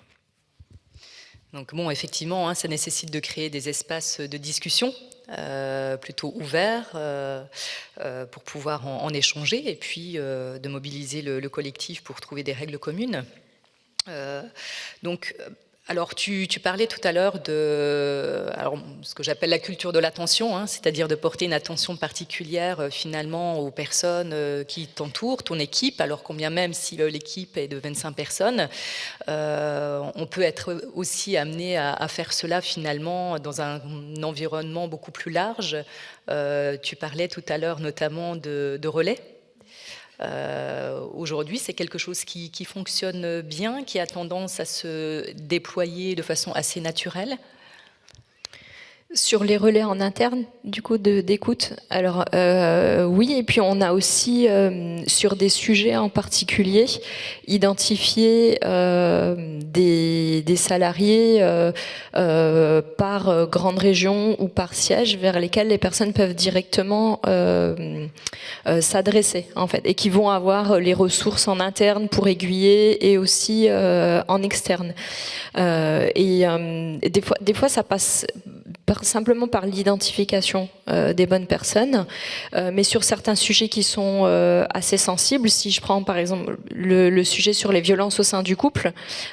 Donc bon, effectivement, ça nécessite de créer des espaces de discussion plutôt ouverts pour pouvoir en échanger, et puis de mobiliser le collectif pour trouver des règles communes. Alors tu parlais tout à l'heure de ce que j'appelle la culture de l'attention, c'est-à-dire de porter une attention particulière finalement aux personnes qui t'entourent, ton équipe, alors combien même si l'équipe est de 25 personnes, on peut être aussi amené à faire cela finalement dans un environnement beaucoup plus large. Tu parlais tout à l'heure notamment de relais. Aujourd'hui, c'est quelque chose qui fonctionne bien, qui a tendance à se déployer de façon assez naturelle. Sur les relais en interne, du coup, d'écoute, alors oui, et puis on a aussi, sur des sujets en particulier, identifié des salariés par grande région ou par siège vers lesquels les personnes peuvent directement s'adresser, en fait, et qui vont avoir les ressources en interne pour aiguiller, et aussi en externe. Des fois, ça passe simplement par l'identification des bonnes personnes, mais sur certains sujets qui sont assez sensibles, si je prends par exemple le sujet sur les violences au sein du couple,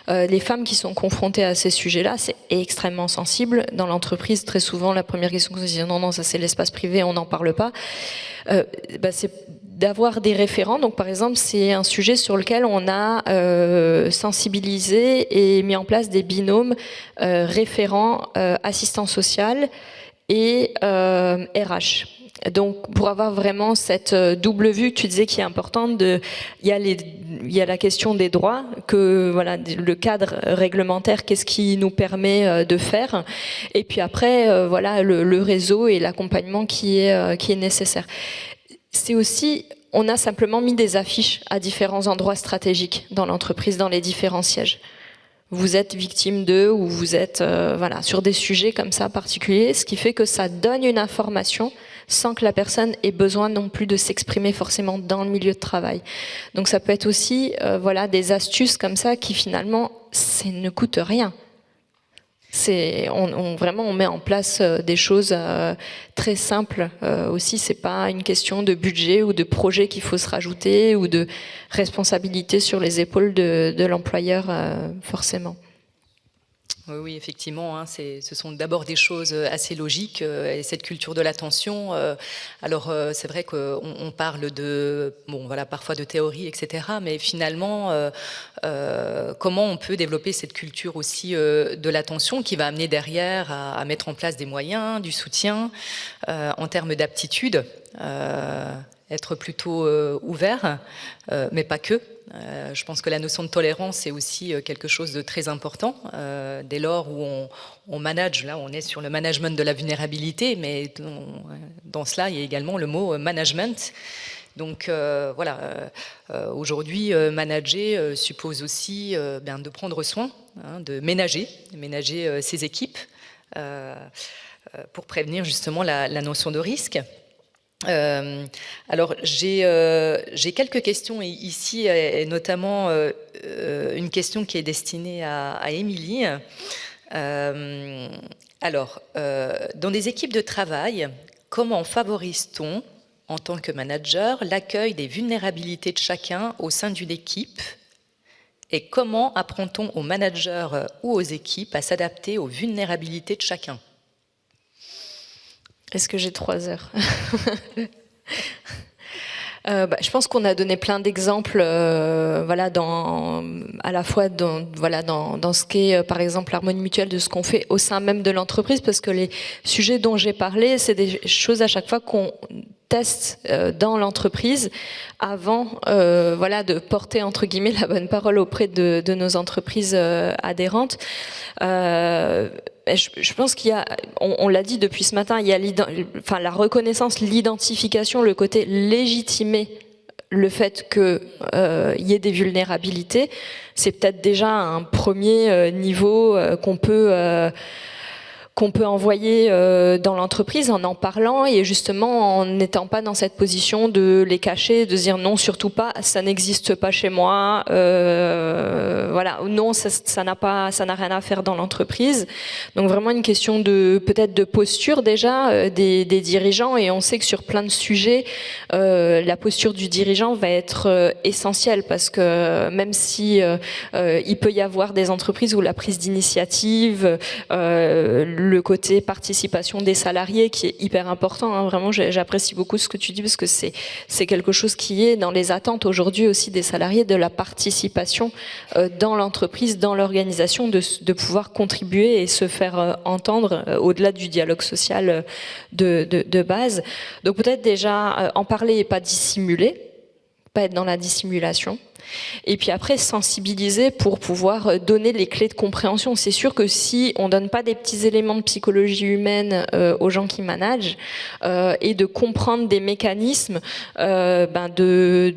les femmes qui sont confrontées à ces sujets-là, c'est extrêmement sensible. Dans l'entreprise, très souvent, la première question qu'on se dit, non, ça c'est l'espace privé, on n'en parle pas. C'est d'avoir des référents. Donc, par exemple, c'est un sujet sur lequel on a sensibilisé et mis en place des binômes référents assistants social et RH. Donc, pour avoir vraiment cette double vue, tu disais qui est importante, il y a la question des droits, que voilà, le cadre réglementaire, qu'est-ce qui nous permet de faire, et puis après, voilà, le réseau et l'accompagnement qui est nécessaire. C'est aussi, on a simplement mis des affiches à différents endroits stratégiques dans l'entreprise, dans les différents sièges, vous êtes victime d'eux ou vous êtes voilà, sur des sujets comme ça particuliers, ce qui fait que ça donne une information sans que la personne ait besoin non plus de s'exprimer forcément dans le milieu de travail. Donc ça peut être aussi voilà, des astuces comme ça qui finalement ne coûtent rien. Vraiment on met en place des choses très simples aussi. C'est pas une question de budget ou de projet qu'il faut se rajouter ou de responsabilité sur les épaules de l'employeur forcément. Oui, effectivement, hein, ce sont d'abord des choses assez logiques et cette culture de l'attention. Alors, c'est vrai qu'on parle parfois de théorie, etc. Mais finalement, comment on peut développer cette culture aussi de l'attention qui va amener derrière à mettre en place des moyens, du soutien en termes d'aptitude, être plutôt ouvert, mais pas que. Je pense que la notion de tolérance est aussi quelque chose de très important. Dès lors où on manage, là on est sur le management de la vulnérabilité, mais dans cela il y a également le mot management. Donc aujourd'hui manager suppose aussi de prendre soin, de ménager ses équipes pour prévenir justement la notion de risque. Alors j'ai quelques questions ici et notamment une question qui est destinée à Émilie. Alors dans des équipes de travail, comment favorise-t-on en tant que manager l'accueil des vulnérabilités de chacun au sein d'une équipe et comment apprend-on aux managers ou aux équipes à s'adapter aux vulnérabilités de chacun? Est-ce que j'ai 3 heures? Je pense qu'on a donné plein d'exemples, voilà, à la fois dans ce qu'est, par exemple, l'harmonie mutuelle de ce qu'on fait au sein même de l'entreprise, parce que les sujets dont j'ai parlé, c'est des choses à chaque fois qu'on teste dans l'entreprise avant de porter entre guillemets la bonne parole auprès de nos entreprises adhérentes. Je pense qu'il y a, on l'a dit depuis ce matin, il y a la reconnaissance, l'identification, le côté légitimer le fait qu'il y ait des vulnérabilités. C'est peut-être déjà un premier niveau qu'on peut envoyer dans l'entreprise en parlant et justement en n'étant pas dans cette position de les cacher, de dire non, surtout pas, ça n'existe pas chez moi, non, ça n'a rien à faire dans l'entreprise. Donc vraiment une question peut-être de posture déjà des dirigeants, et on sait que sur plein de sujets, la posture du dirigeant va être essentielle, parce que même si il peut y avoir des entreprises où la prise d'initiative, le côté participation des salariés qui est hyper important, hein, vraiment j'apprécie beaucoup ce que tu dis, parce que c'est quelque chose qui est dans les attentes aujourd'hui aussi des salariés, de la participation dans l'entreprise, dans l'organisation, de pouvoir contribuer et se faire entendre au-delà du dialogue social de base. Donc peut-être déjà en parler et pas dissimuler, pas être dans la dissimulation. Et puis après, sensibiliser pour pouvoir donner les clés de compréhension. C'est sûr que si on donne pas des petits éléments de psychologie humaine aux gens qui managent et de comprendre des mécanismes de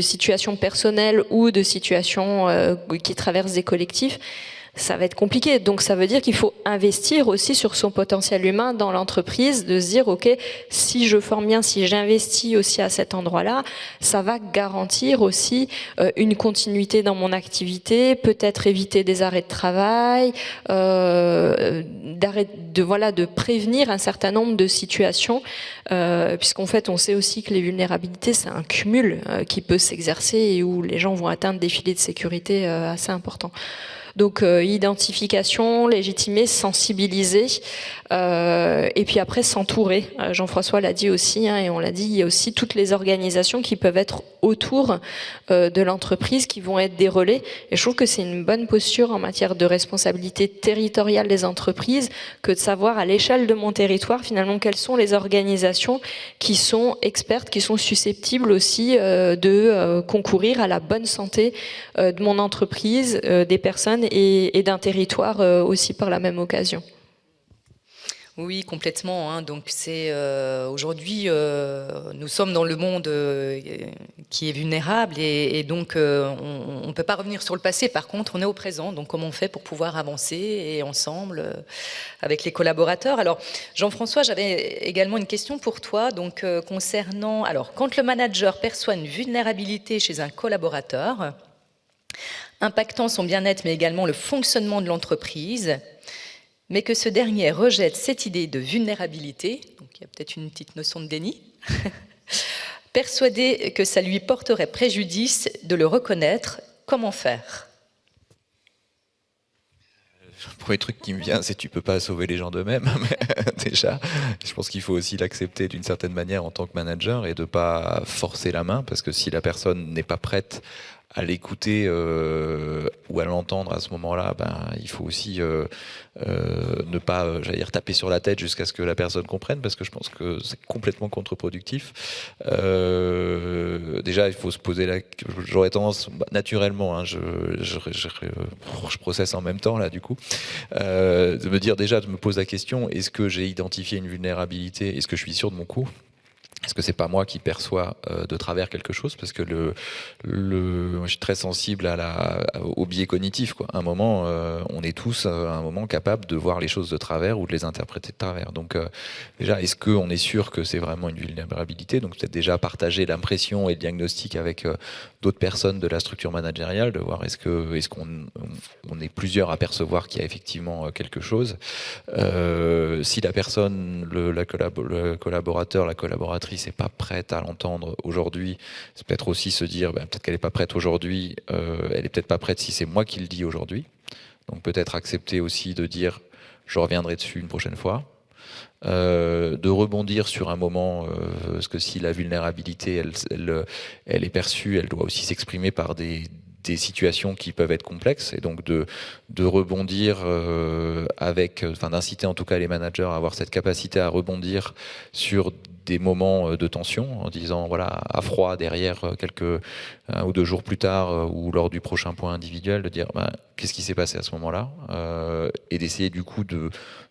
situations personnelles ou de situations qui traversent des collectifs, ça va être compliqué. Donc ça veut dire qu'il faut investir aussi sur son potentiel humain dans l'entreprise, de se dire ok, si je forme bien, si j'investis aussi à cet endroit-là, ça va garantir aussi une continuité dans mon activité, peut-être éviter des arrêts de travail, de prévenir un certain nombre de situations, puisqu'en fait on sait aussi que les vulnérabilités c'est un cumul qui peut s'exercer et où les gens vont atteindre des filets de sécurité assez importants. Donc identification, légitimer, sensibiliser, et puis après s'entourer. Jean-François l'a dit aussi, hein, et on l'a dit, il y a aussi toutes les organisations qui peuvent être autour de l'entreprise, qui vont être des relais. Et je trouve que c'est une bonne posture en matière de responsabilité territoriale des entreprises, que de savoir à l'échelle de mon territoire finalement quelles sont les organisations qui sont expertes, qui sont susceptibles aussi de concourir à la bonne santé de mon entreprise, des personnes et d'un territoire aussi par la même occasion. Oui, complètement, hein. Donc c'est aujourd'hui, nous sommes dans le monde qui est vulnérable et donc on ne peut pas revenir sur le passé. Par contre, on est au présent. Donc comment on fait pour pouvoir avancer et ensemble avec les collaborateurs? Alors Jean-François, j'avais également une question pour toi. Donc concernant, alors quand le manager perçoit une vulnérabilité chez un collaborateur, impactant son bien-être mais également le fonctionnement de l'entreprise, mais que ce dernier rejette cette idée de vulnérabilité, donc il y a peut-être une petite notion de déni, persuadé que ça lui porterait préjudice de le reconnaître, comment faire? Le premier truc qui me vient, c'est que tu peux pas sauver les gens d'eux-mêmes, déjà. Je pense qu'il faut aussi l'accepter d'une certaine manière en tant que manager et de pas forcer la main, parce que si la personne n'est pas prête à l'écouter ou à l'entendre à ce moment-là, ben, il faut aussi ne pas, j'allais dire, taper sur la tête jusqu'à ce que la personne comprenne, parce que je pense que c'est complètement contre-productif. Déjà, il faut se poser la... J'aurais tendance, naturellement, hein, je processe en même temps, là, du coup, de me dire déjà, de me poser la question, est-ce que j'ai identifié une vulnérabilité? Est-ce que je suis sûr de mon coup? Est-ce que c'est pas moi qui perçois de travers quelque chose? Parce que je suis très sensible au biais cognitif, quoi. À un moment, on est tous à un moment capables de voir les choses de travers ou de les interpréter de travers. Donc déjà, est-ce qu'on est sûr que c'est vraiment une vulnérabilité? Donc peut-être déjà partager l'impression et le diagnostic avec d'autres personnes de la structure managériale, de voir est-ce qu'on est plusieurs à percevoir qu'il y a effectivement quelque chose. Si la personne, le collaborateur, la collaboratrice n'est pas prête à l'entendre aujourd'hui, c'est peut-être aussi se dire, peut-être qu'elle n'est pas prête aujourd'hui, elle est peut-être pas prête si c'est moi qui le dis aujourd'hui. Donc peut-être accepter aussi de dire, je reviendrai dessus une prochaine fois. De rebondir sur un moment, parce que si la vulnérabilité, elle est perçue, elle doit aussi s'exprimer par des situations qui peuvent être complexes, et donc de rebondir d'inciter en tout cas les managers à avoir cette capacité à rebondir sur des moments de tension en disant voilà, à froid derrière un ou deux jours plus tard ou lors du prochain point individuel, de dire qu'est-ce qui s'est passé à ce moment-là, et d'essayer du coup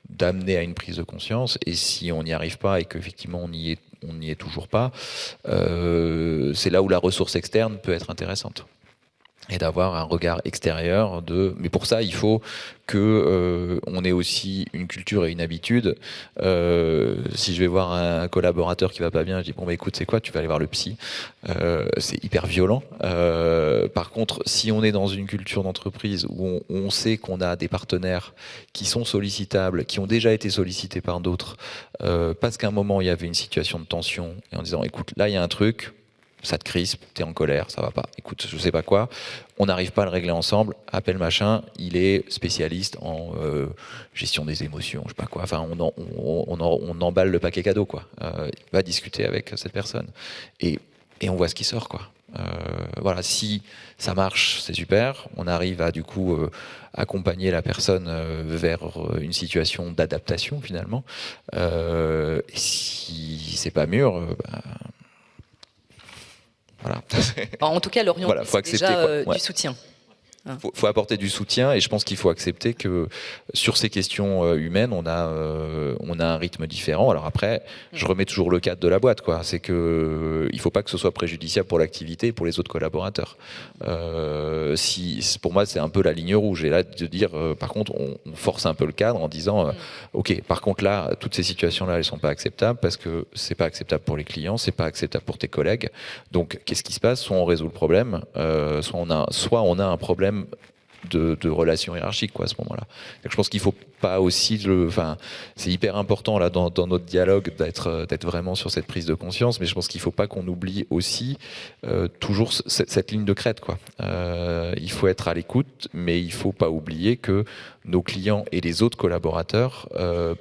d'amener à une prise de conscience. Et si on n'y arrive pas et qu'effectivement on n'y est toujours pas, c'est là où la ressource externe peut être intéressante. Et d'avoir un regard extérieur mais pour ça il faut que on ait aussi une culture et une habitude. Si je vais voir un collaborateur qui va pas bien, je dis écoute, c'est quoi, tu vas aller voir le psy. C'est hyper violent. Par contre, si on est dans une culture d'entreprise où on sait qu'on a des partenaires qui sont sollicitables, qui ont déjà été sollicités par d'autres, parce qu'à un moment il y avait une situation de tension, et en disant écoute, là il y a un truc, ça te crispe, t'es en colère, ça va pas. Écoute, je sais pas quoi, on n'arrive pas à le régler ensemble, appelle machin, il est spécialiste en gestion des émotions, je sais pas quoi. Enfin, on emballe le paquet cadeau, quoi. Va discuter avec cette personne et on voit ce qui sort, quoi. Voilà, si ça marche, c'est super. On arrive à du coup accompagner la personne vers une situation d'adaptation finalement. Et si c'est pas mûr, voilà. En tout cas, l'orienter, voilà, faut accepter, déjà quoi. du soutien. Faut apporter du soutien, et je pense qu'il faut accepter que sur ces questions humaines, on a un rythme différent. Alors après, je remets toujours le cadre de la boîte, quoi. C'est que il faut pas que ce soit préjudiciable pour l'activité et pour les autres collaborateurs. Pour moi, c'est un peu la ligne rouge. Et là, de dire, par contre, on force un peu le cadre en disant, ok, par contre là, toutes ces situations-là, elles sont pas acceptables parce que c'est pas acceptable pour les clients, c'est pas acceptable pour tes collègues. Donc, qu'est-ce qui se passe? Soit on résout le problème, soit on a un problème de relations hiérarchiques, quoi, à ce moment-là. Donc, je pense qu'il faut pas aussi c'est hyper important là dans notre dialogue d'être vraiment sur cette prise de conscience, mais je pense qu'il faut pas qu'on oublie aussi toujours cette ligne de crête, quoi. Il faut être à l'écoute, mais il faut pas oublier que nos clients et les autres collaborateurs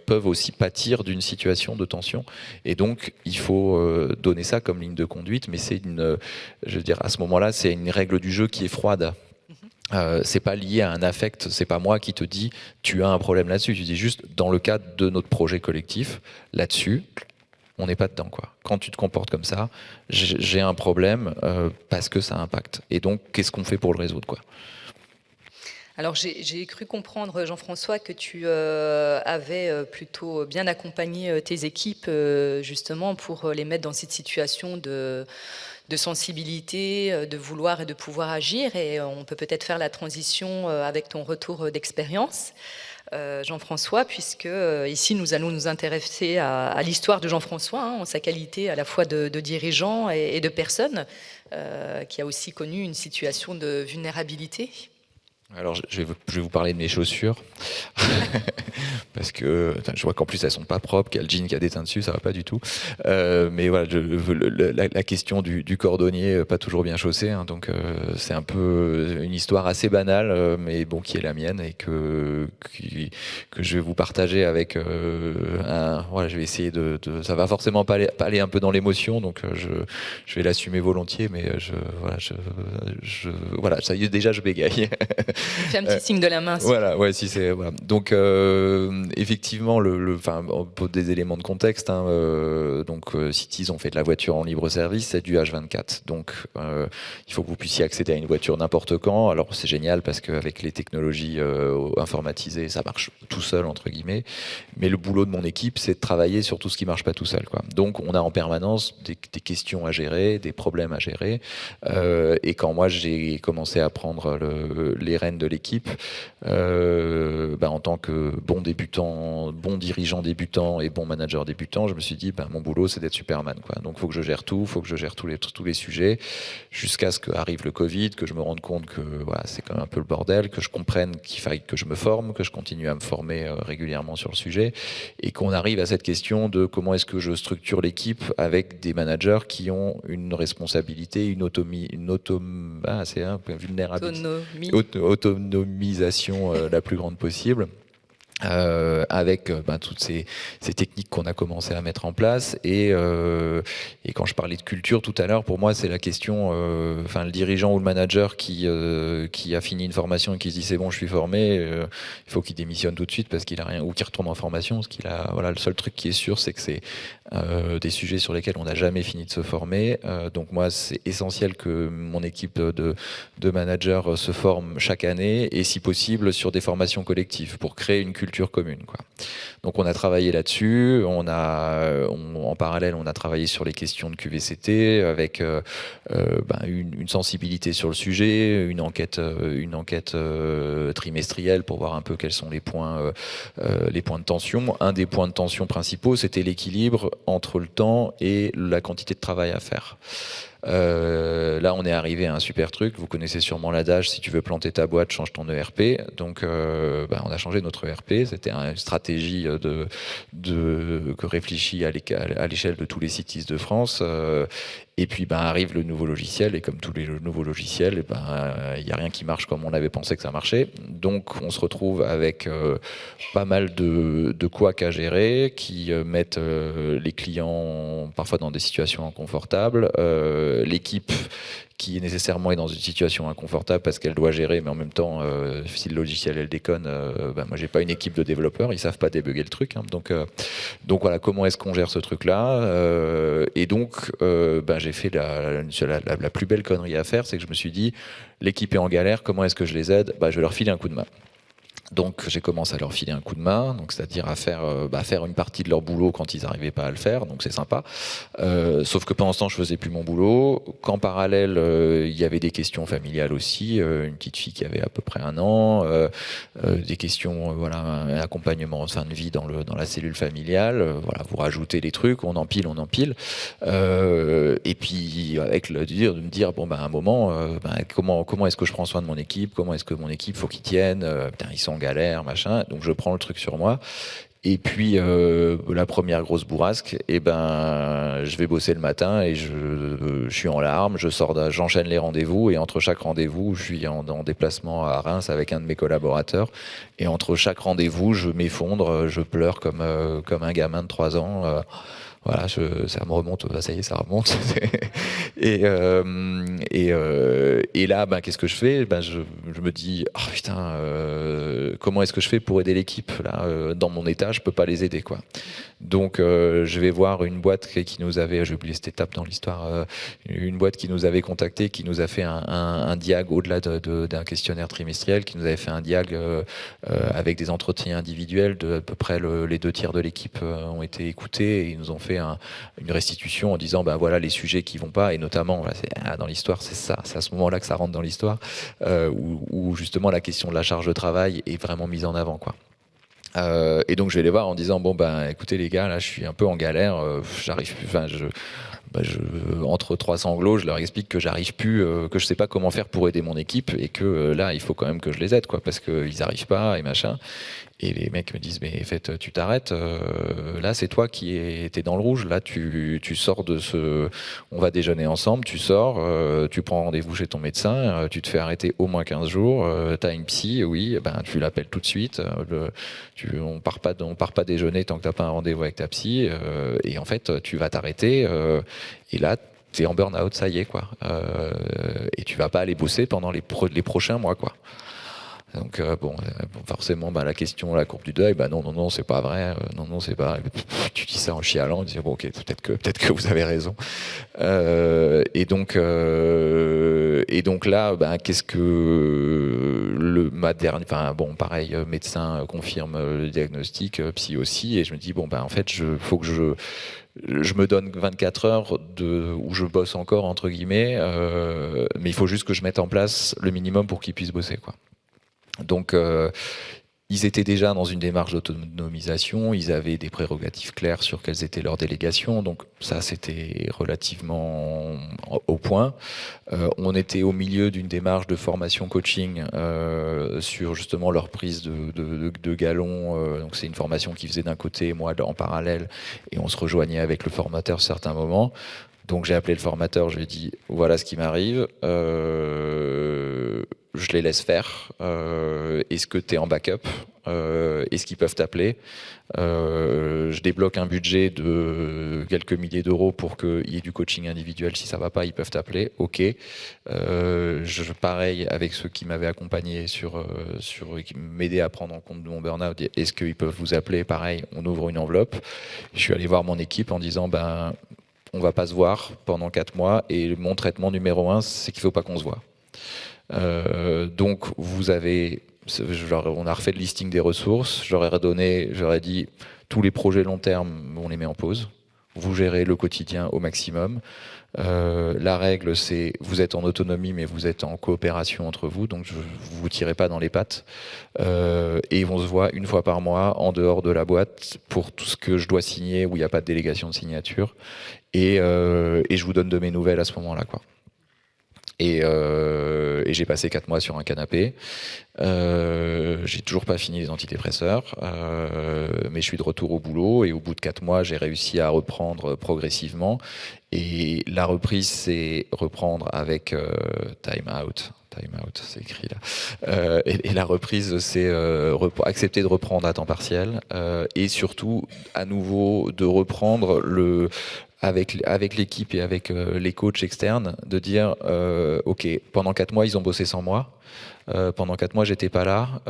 peuvent aussi pâtir d'une situation de tension, et donc il faut donner ça comme ligne de conduite, mais je veux dire, à ce moment-là, c'est une règle du jeu qui est froide. C'est pas lié à un affect, c'est pas moi qui te dis tu as un problème là-dessus, tu dis juste dans le cadre de notre projet collectif, là-dessus, on n'est pas dedans, quoi. Quand tu te comportes comme ça, j'ai un problème parce que ça impacte. Et donc, qu'est-ce qu'on fait pour le résoudre, quoi. Alors j'ai cru comprendre, Jean-François, que tu avais plutôt bien accompagné tes équipes justement pour les mettre dans cette situation de sensibilité, de vouloir et de pouvoir agir. Et on peut peut-être faire la transition avec ton retour d'expérience, Jean-François, puisque ici nous allons nous intéresser à l'histoire de Jean-François, en sa qualité à la fois de dirigeant et de personne qui a aussi connu une situation de vulnérabilité. Alors, je vais vous parler de mes chaussures. Parce que je vois qu'en plus, elles sont pas propres, qu'il y a le jean qui a des teintes dessus, ça va pas du tout. Mais voilà, la question du cordonnier, pas toujours bien chaussé. Hein, donc, c'est un peu une histoire assez banale, mais bon, qui est la mienne et que je vais vous partager avec voilà, je vais essayer ça va forcément pas aller un peu dans l'émotion, donc je vais l'assumer volontiers, mais voilà, ça y est, déjà, je bégaye. Fais un petit signe de la main. Voilà, ouais, si c'est voilà. Donc effectivement, pour des éléments de contexte, hein, donc Cities ont fait de la voiture en libre service, c'est du H24. Donc il faut que vous puissiez accéder à une voiture n'importe quand. Alors c'est génial parce qu'avec les technologies informatisées, ça marche tout seul entre guillemets. Mais le boulot de mon équipe, c'est de travailler sur tout ce qui marche pas tout seul, quoi. Donc on a en permanence des questions à gérer, des problèmes à gérer. Et quand moi j'ai commencé à prendre les rênes de l'équipe, en tant que bon débutant, bon dirigeant débutant et bon manager débutant, je me suis dit mon boulot c'est d'être Superman, quoi. Donc il faut que je gère tout, il faut que je gère tous les sujets, jusqu'à ce qu'arrive le Covid, que je me rende compte que voilà, c'est quand même un peu le bordel, que je comprenne qu'il faille que je me forme, que je continue à me former régulièrement sur le sujet, et qu'on arrive à cette question de comment est-ce que je structure l'équipe avec des managers qui ont une responsabilité, une vulnérabilité, autonomisation la plus grande possible. Avec toutes ces techniques qu'on a commencé à mettre en place, et quand je parlais de culture tout à l'heure, pour moi c'est la question, le dirigeant ou le manager qui a fini une formation et qui se dit c'est bon, je suis formé, il faut qu'il démissionne tout de suite parce qu'il a rien, ou qu'il retourne en formation, parce qu'il a, voilà, le seul truc qui est sûr, c'est que c'est des sujets sur lesquels on n'a jamais fini de se former. Donc moi c'est essentiel que mon équipe de managers se forme chaque année, et si possible sur des formations collectives pour créer une culture commune, quoi. Donc on a travaillé là-dessus, en parallèle on a travaillé sur les questions de QVCT avec une sensibilité sur le sujet, une enquête trimestrielle pour voir un peu quels sont les points de tension. Un des points de tension principaux, c'était l'équilibre entre le temps et la quantité de travail à faire. Là, on est arrivé à un super truc. Vous connaissez sûrement l'adage, si tu veux planter ta boîte, change ton ERP. Donc, on a changé notre ERP. C'était une stratégie que réfléchit à l'échelle de tous les Cities de France. Et puis arrive le nouveau logiciel, et comme tous les nouveaux logiciels, il n'y a rien qui marche comme on avait pensé que ça marchait. Donc on se retrouve avec pas mal de couacs à gérer qui mettent les clients parfois dans des situations inconfortables. L'équipe qui nécessairement est dans une situation inconfortable parce qu'elle doit gérer, mais en même temps, si le logiciel elle déconne, moi j'ai pas une équipe de développeurs, ils savent pas débugger le truc, hein. Donc voilà, comment est-ce qu'on gère ce truc-là, et donc j'ai fait la plus belle connerie à faire, c'est que je me suis dit, l'équipe est en galère, comment est-ce que je les aide ? Je vais leur filer un coup de main. Donc j'ai commencé à leur filer un coup de main, donc c'est-à-dire à faire une partie de leur boulot quand ils n'arrivaient pas à le faire, donc c'est sympa. Sauf que pendant ce temps, je faisais plus mon boulot. Qu'en parallèle, il y avait des questions familiales aussi. Une petite fille qui avait à peu près 1 an, des questions, un accompagnement en fin de vie dans la cellule familiale. Vous rajoutez les trucs, on empile. Et puis avec de me dire à un moment, comment est-ce que je prends soin de mon équipe ? Comment est-ce que mon équipe faut qu'ils tiennent ? Ils sont en galère, machin. Donc je prends le truc sur moi. Et puis la première grosse bourrasque, je vais bosser le matin et je suis en larmes, j'enchaîne les rendez-vous, et entre chaque rendez-vous, je suis en déplacement à Reims avec un de mes collaborateurs, et entre chaque rendez-vous, je m'effondre, je pleure comme un gamin de 3 ans. Voilà, ça me remonte, ça y est, ça remonte. Et là, qu'est-ce que je fais? Je me dis, oh putain, comment est-ce que je fais pour aider l'équipe là, dans mon état, je peux pas les aider, quoi. Donc, je vais voir une boîte qui nous avait, j'ai oublié cette étape dans l'histoire, une boîte qui nous avait contacté, qui nous a fait un diag au-delà d'un questionnaire trimestriel, qui nous avait fait un diag avec des entretiens individuels de à peu près les 2 tiers de l'équipe ont été écoutés et ils nous ont fait une restitution en disant voilà les sujets qui vont pas, et notamment dans l'histoire, c'est à ce moment-là que ça rentre dans l'histoire, où justement la question de la charge de travail est vraiment mise en avant, quoi. Et donc je vais les voir en disant écoutez les gars, là je suis un peu en galère, j'arrive plus, entre 3 sanglots, je leur explique que j'arrive plus, que je sais pas comment faire pour aider mon équipe, et que là il faut quand même que je les aide, quoi, parce qu'ils arrivent pas et machin. Et les mecs me disent mais en fait tu t'arrêtes, là c'est toi qui étais dans le rouge, là tu sors de ce, on va déjeuner ensemble, tu sors, tu prends rendez-vous chez ton médecin, tu te fais arrêter au moins 15 jours, t'as une psy, oui, tu l'appelles tout de suite, on part pas déjeuner tant que t'as pas un rendez-vous avec ta psy, et en fait tu vas t'arrêter, et là t'es en burn-out, ça y est, quoi, et tu vas pas aller bosser pendant les prochains mois, quoi. Donc forcément la question, la courbe du deuil, non c'est pas vrai, non c'est pas vrai. Tu dis ça en chialant, tu dis ok, peut-être que vous avez raison. Et donc là qu'est-ce que pareil, médecin confirme le diagnostic, psy aussi, et je me dis en fait faut que je me donne 24 heures où je bosse encore entre guillemets, mais il faut juste que je mette en place le minimum pour qu'ils puissent bosser, quoi. Donc ils étaient déjà dans une démarche d'autonomisation, ils avaient des prérogatives claires sur quelles étaient leurs délégations, donc ça c'était relativement au point. On était au milieu d'une démarche de formation coaching sur justement leur prise de galon, donc c'est une formation qu'ils faisaient d'un côté, moi en parallèle, et on se rejoignait avec le formateur à certains moments. Donc j'ai appelé le formateur, je lui ai dit voilà ce qui m'arrive, je les laisse faire, est-ce que tu es en backup, est-ce qu'ils peuvent t'appeler, je débloque un budget de quelques milliers d'euros pour qu'il y ait du coaching individuel, si ça va pas ils peuvent t'appeler, ok. Pareil avec ceux qui m'avaient accompagné qui m'aidaient à prendre en compte de mon burn-out, est-ce qu'ils peuvent vous appeler, pareil, on ouvre une enveloppe. Je suis allé voir mon équipe en disant on va pas se voir pendant 4 mois, et mon traitement numéro 1 c'est qu'il faut pas qu'on se voit. Donc on a refait le listing des ressources, j'aurais dit tous les projets long terme on les met en pause, vous gérez le quotidien au maximum, la règle c'est vous êtes en autonomie mais vous êtes en coopération entre vous, donc vous vous tirez pas dans les pattes, et on se voit 1 fois par mois en dehors de la boîte pour tout ce que je dois signer où il n'y a pas de délégation de signature, et je vous donne de mes nouvelles à ce moment-là, quoi. Et j'ai passé 4 mois sur un canapé. J'ai toujours pas fini les antidépresseurs, mais je suis de retour au boulot, et au bout de 4 mois, j'ai réussi à reprendre progressivement. Et la reprise, c'est reprendre avec time out, c'est écrit là. Et la reprise, c'est accepter de reprendre à temps partiel, et surtout, à nouveau, de reprendre avec l'équipe et avec les coachs externes, de dire ok, pendant 4 mois ils ont bossé sans moi, pendant 4 mois j'étais pas là,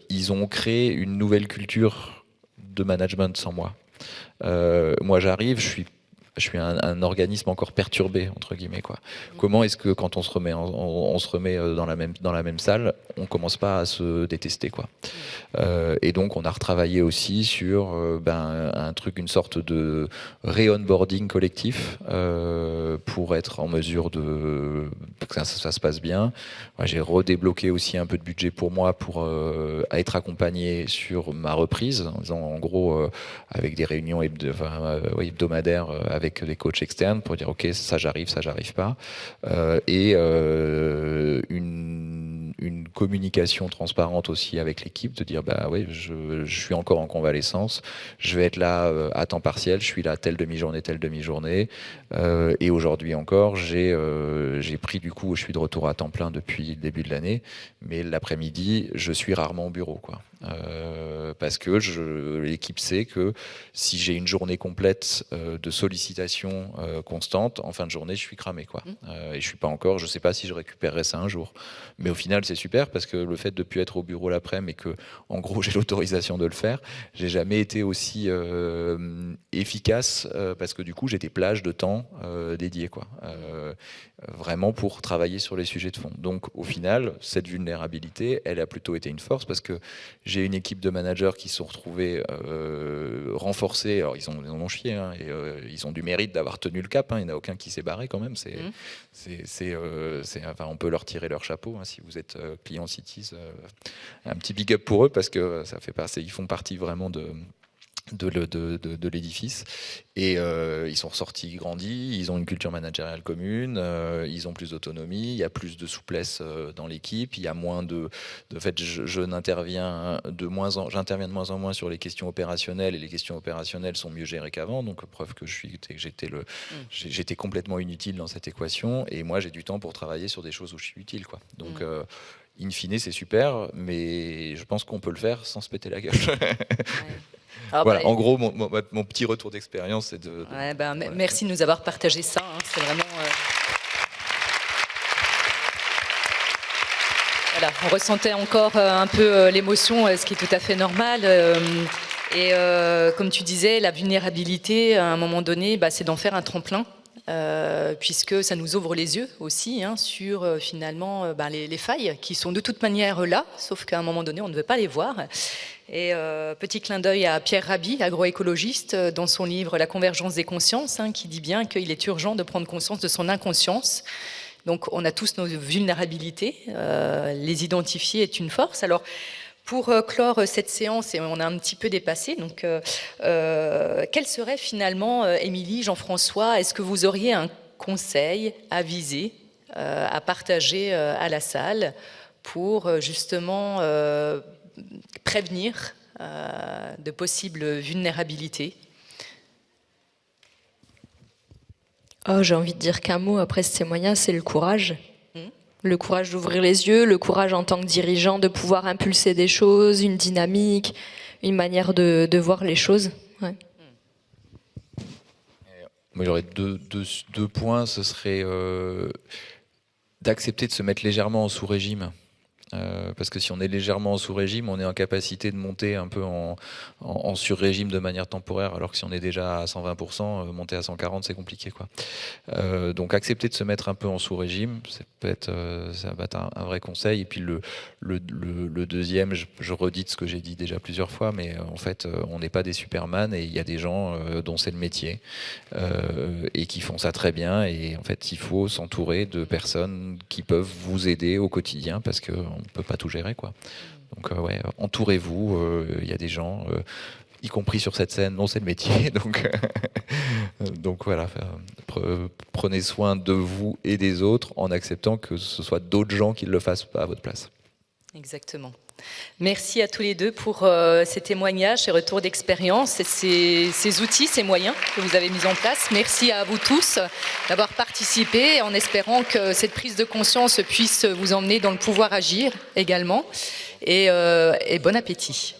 ils ont créé une nouvelle culture de management sans moi. Moi j'arrive, je suis un organisme encore perturbé entre guillemets, quoi. Comment est-ce que quand on se remet dans la même salle, on commence pas à se détester, quoi. Et donc on a retravaillé aussi sur une sorte de re-onboarding collectif, pour être en mesure que ça se passe bien. Ouais, j'ai redébloqué aussi un peu de budget pour moi pour être accompagné sur ma reprise, en disant en gros avec des réunions hebdomadaires avec des coachs externes pour dire ok, ça j'arrive pas, et une communication transparente aussi avec l'équipe, de dire bah oui, je suis encore en convalescence, je vais être là à temps partiel, je suis là telle demi-journée, et aujourd'hui encore j'ai pris du coup, je suis de retour à temps plein depuis le début de l'année, mais l'après-midi je suis rarement au bureau, quoi. Parce que l'équipe sait que si j'ai une journée complète de sollicitations constantes, en fin de journée je suis cramé, quoi. Et je suis pas encore, je sais pas si je récupérerai ça un jour, mais au final c'est super parce que le fait de plus être au bureau l'après-midi et que en gros j'ai l'autorisation de le faire, j'ai jamais été aussi efficace parce que du coup j'ai des plages de temps dédiées, quoi. Vraiment pour travailler sur les sujets de fond. Donc au final, cette vulnérabilité, elle a plutôt été une force parce que j'ai une équipe de managers qui se sont retrouvés renforcés. Alors ils en ont chié, hein, et ils ont du mérite d'avoir tenu le cap, hein. Il n'y en a aucun qui s'est barré quand même. Enfin, on peut leur tirer leur chapeau, hein, si vous êtes client Cities. Un petit big up pour eux parce que ils font partie vraiment de l'édifice, et ils sont ressortis grandis, ils ont une culture managériale commune, ils ont plus d'autonomie, il y a plus de souplesse dans l'équipe, il y a moins de fait, j'interviens de moins en moins sur les questions opérationnelles, et les questions opérationnelles sont mieux gérées qu'avant, donc preuve que j'étais complètement inutile dans cette équation, et moi j'ai du temps pour travailler sur des choses où je suis utile, quoi. Donc in fine, c'est super, mais je pense qu'on peut le faire sans se péter la gueule. Alors, voilà, en gros, mon petit retour d'expérience, c'est de... Ouais, voilà. Merci de nous avoir partagé ça. Hein, c'est vraiment... Voilà, on ressentait encore un peu l'émotion, ce qui est tout à fait normal. Et comme tu disais, la vulnérabilité, à un moment donné, c'est d'en faire un tremplin. Puisque ça nous ouvre les yeux aussi, hein, sur finalement les failles qui sont de toute manière là, sauf qu'à un moment donné on ne veut pas les voir. Et petit clin d'œil à Pierre Rabhi, agroécologiste, dans son livre La convergence des consciences, hein, qui dit bien qu'il est urgent de prendre conscience de son inconscience. Donc on a tous nos vulnérabilités, les identifier est une force. Alors pour clore cette séance, et on a un petit peu dépassé, donc quel serait finalement, Émilie, Jean-François, est-ce que vous auriez un conseil avisé à partager à la salle pour justement prévenir de possibles vulnérabilités? J'ai envie de dire qu'un mot après ce témoignage, c'est le courage. Le courage d'ouvrir les yeux, le courage en tant que dirigeant de pouvoir impulser des choses, une dynamique, une manière de voir les choses. Ouais. Moi, j'aurais deux points. Ce serait d'accepter de se mettre légèrement en sous-régime. Parce que si on est légèrement en sous-régime, on est en capacité de monter un peu en sur-régime de manière temporaire, alors que si on est déjà à 120%, monter à 140, c'est compliqué, quoi. Donc accepter de se mettre un peu en sous-régime, ça va être un vrai conseil. Et puis le deuxième, je redis ce que j'ai dit déjà plusieurs fois, mais en fait, on n'est pas des Superman, et il y a des gens dont c'est le métier et qui font ça très bien. Et en fait, il faut s'entourer de personnes qui peuvent vous aider au quotidien, parce que on ne peut pas tout gérer, quoi. Donc ouais, entourez-vous, il y a des gens, y compris sur cette scène, dont c'est le métier, donc voilà, prenez soin de vous et des autres en acceptant que ce soit d'autres gens qui le fassent pas à votre place. Exactement. Merci à tous les deux pour ces témoignages, ces retours d'expérience, ces outils, ces moyens que vous avez mis en place. Merci à vous tous d'avoir participé, en espérant que cette prise de conscience puisse vous emmener dans le pouvoir agir également. Et bon appétit.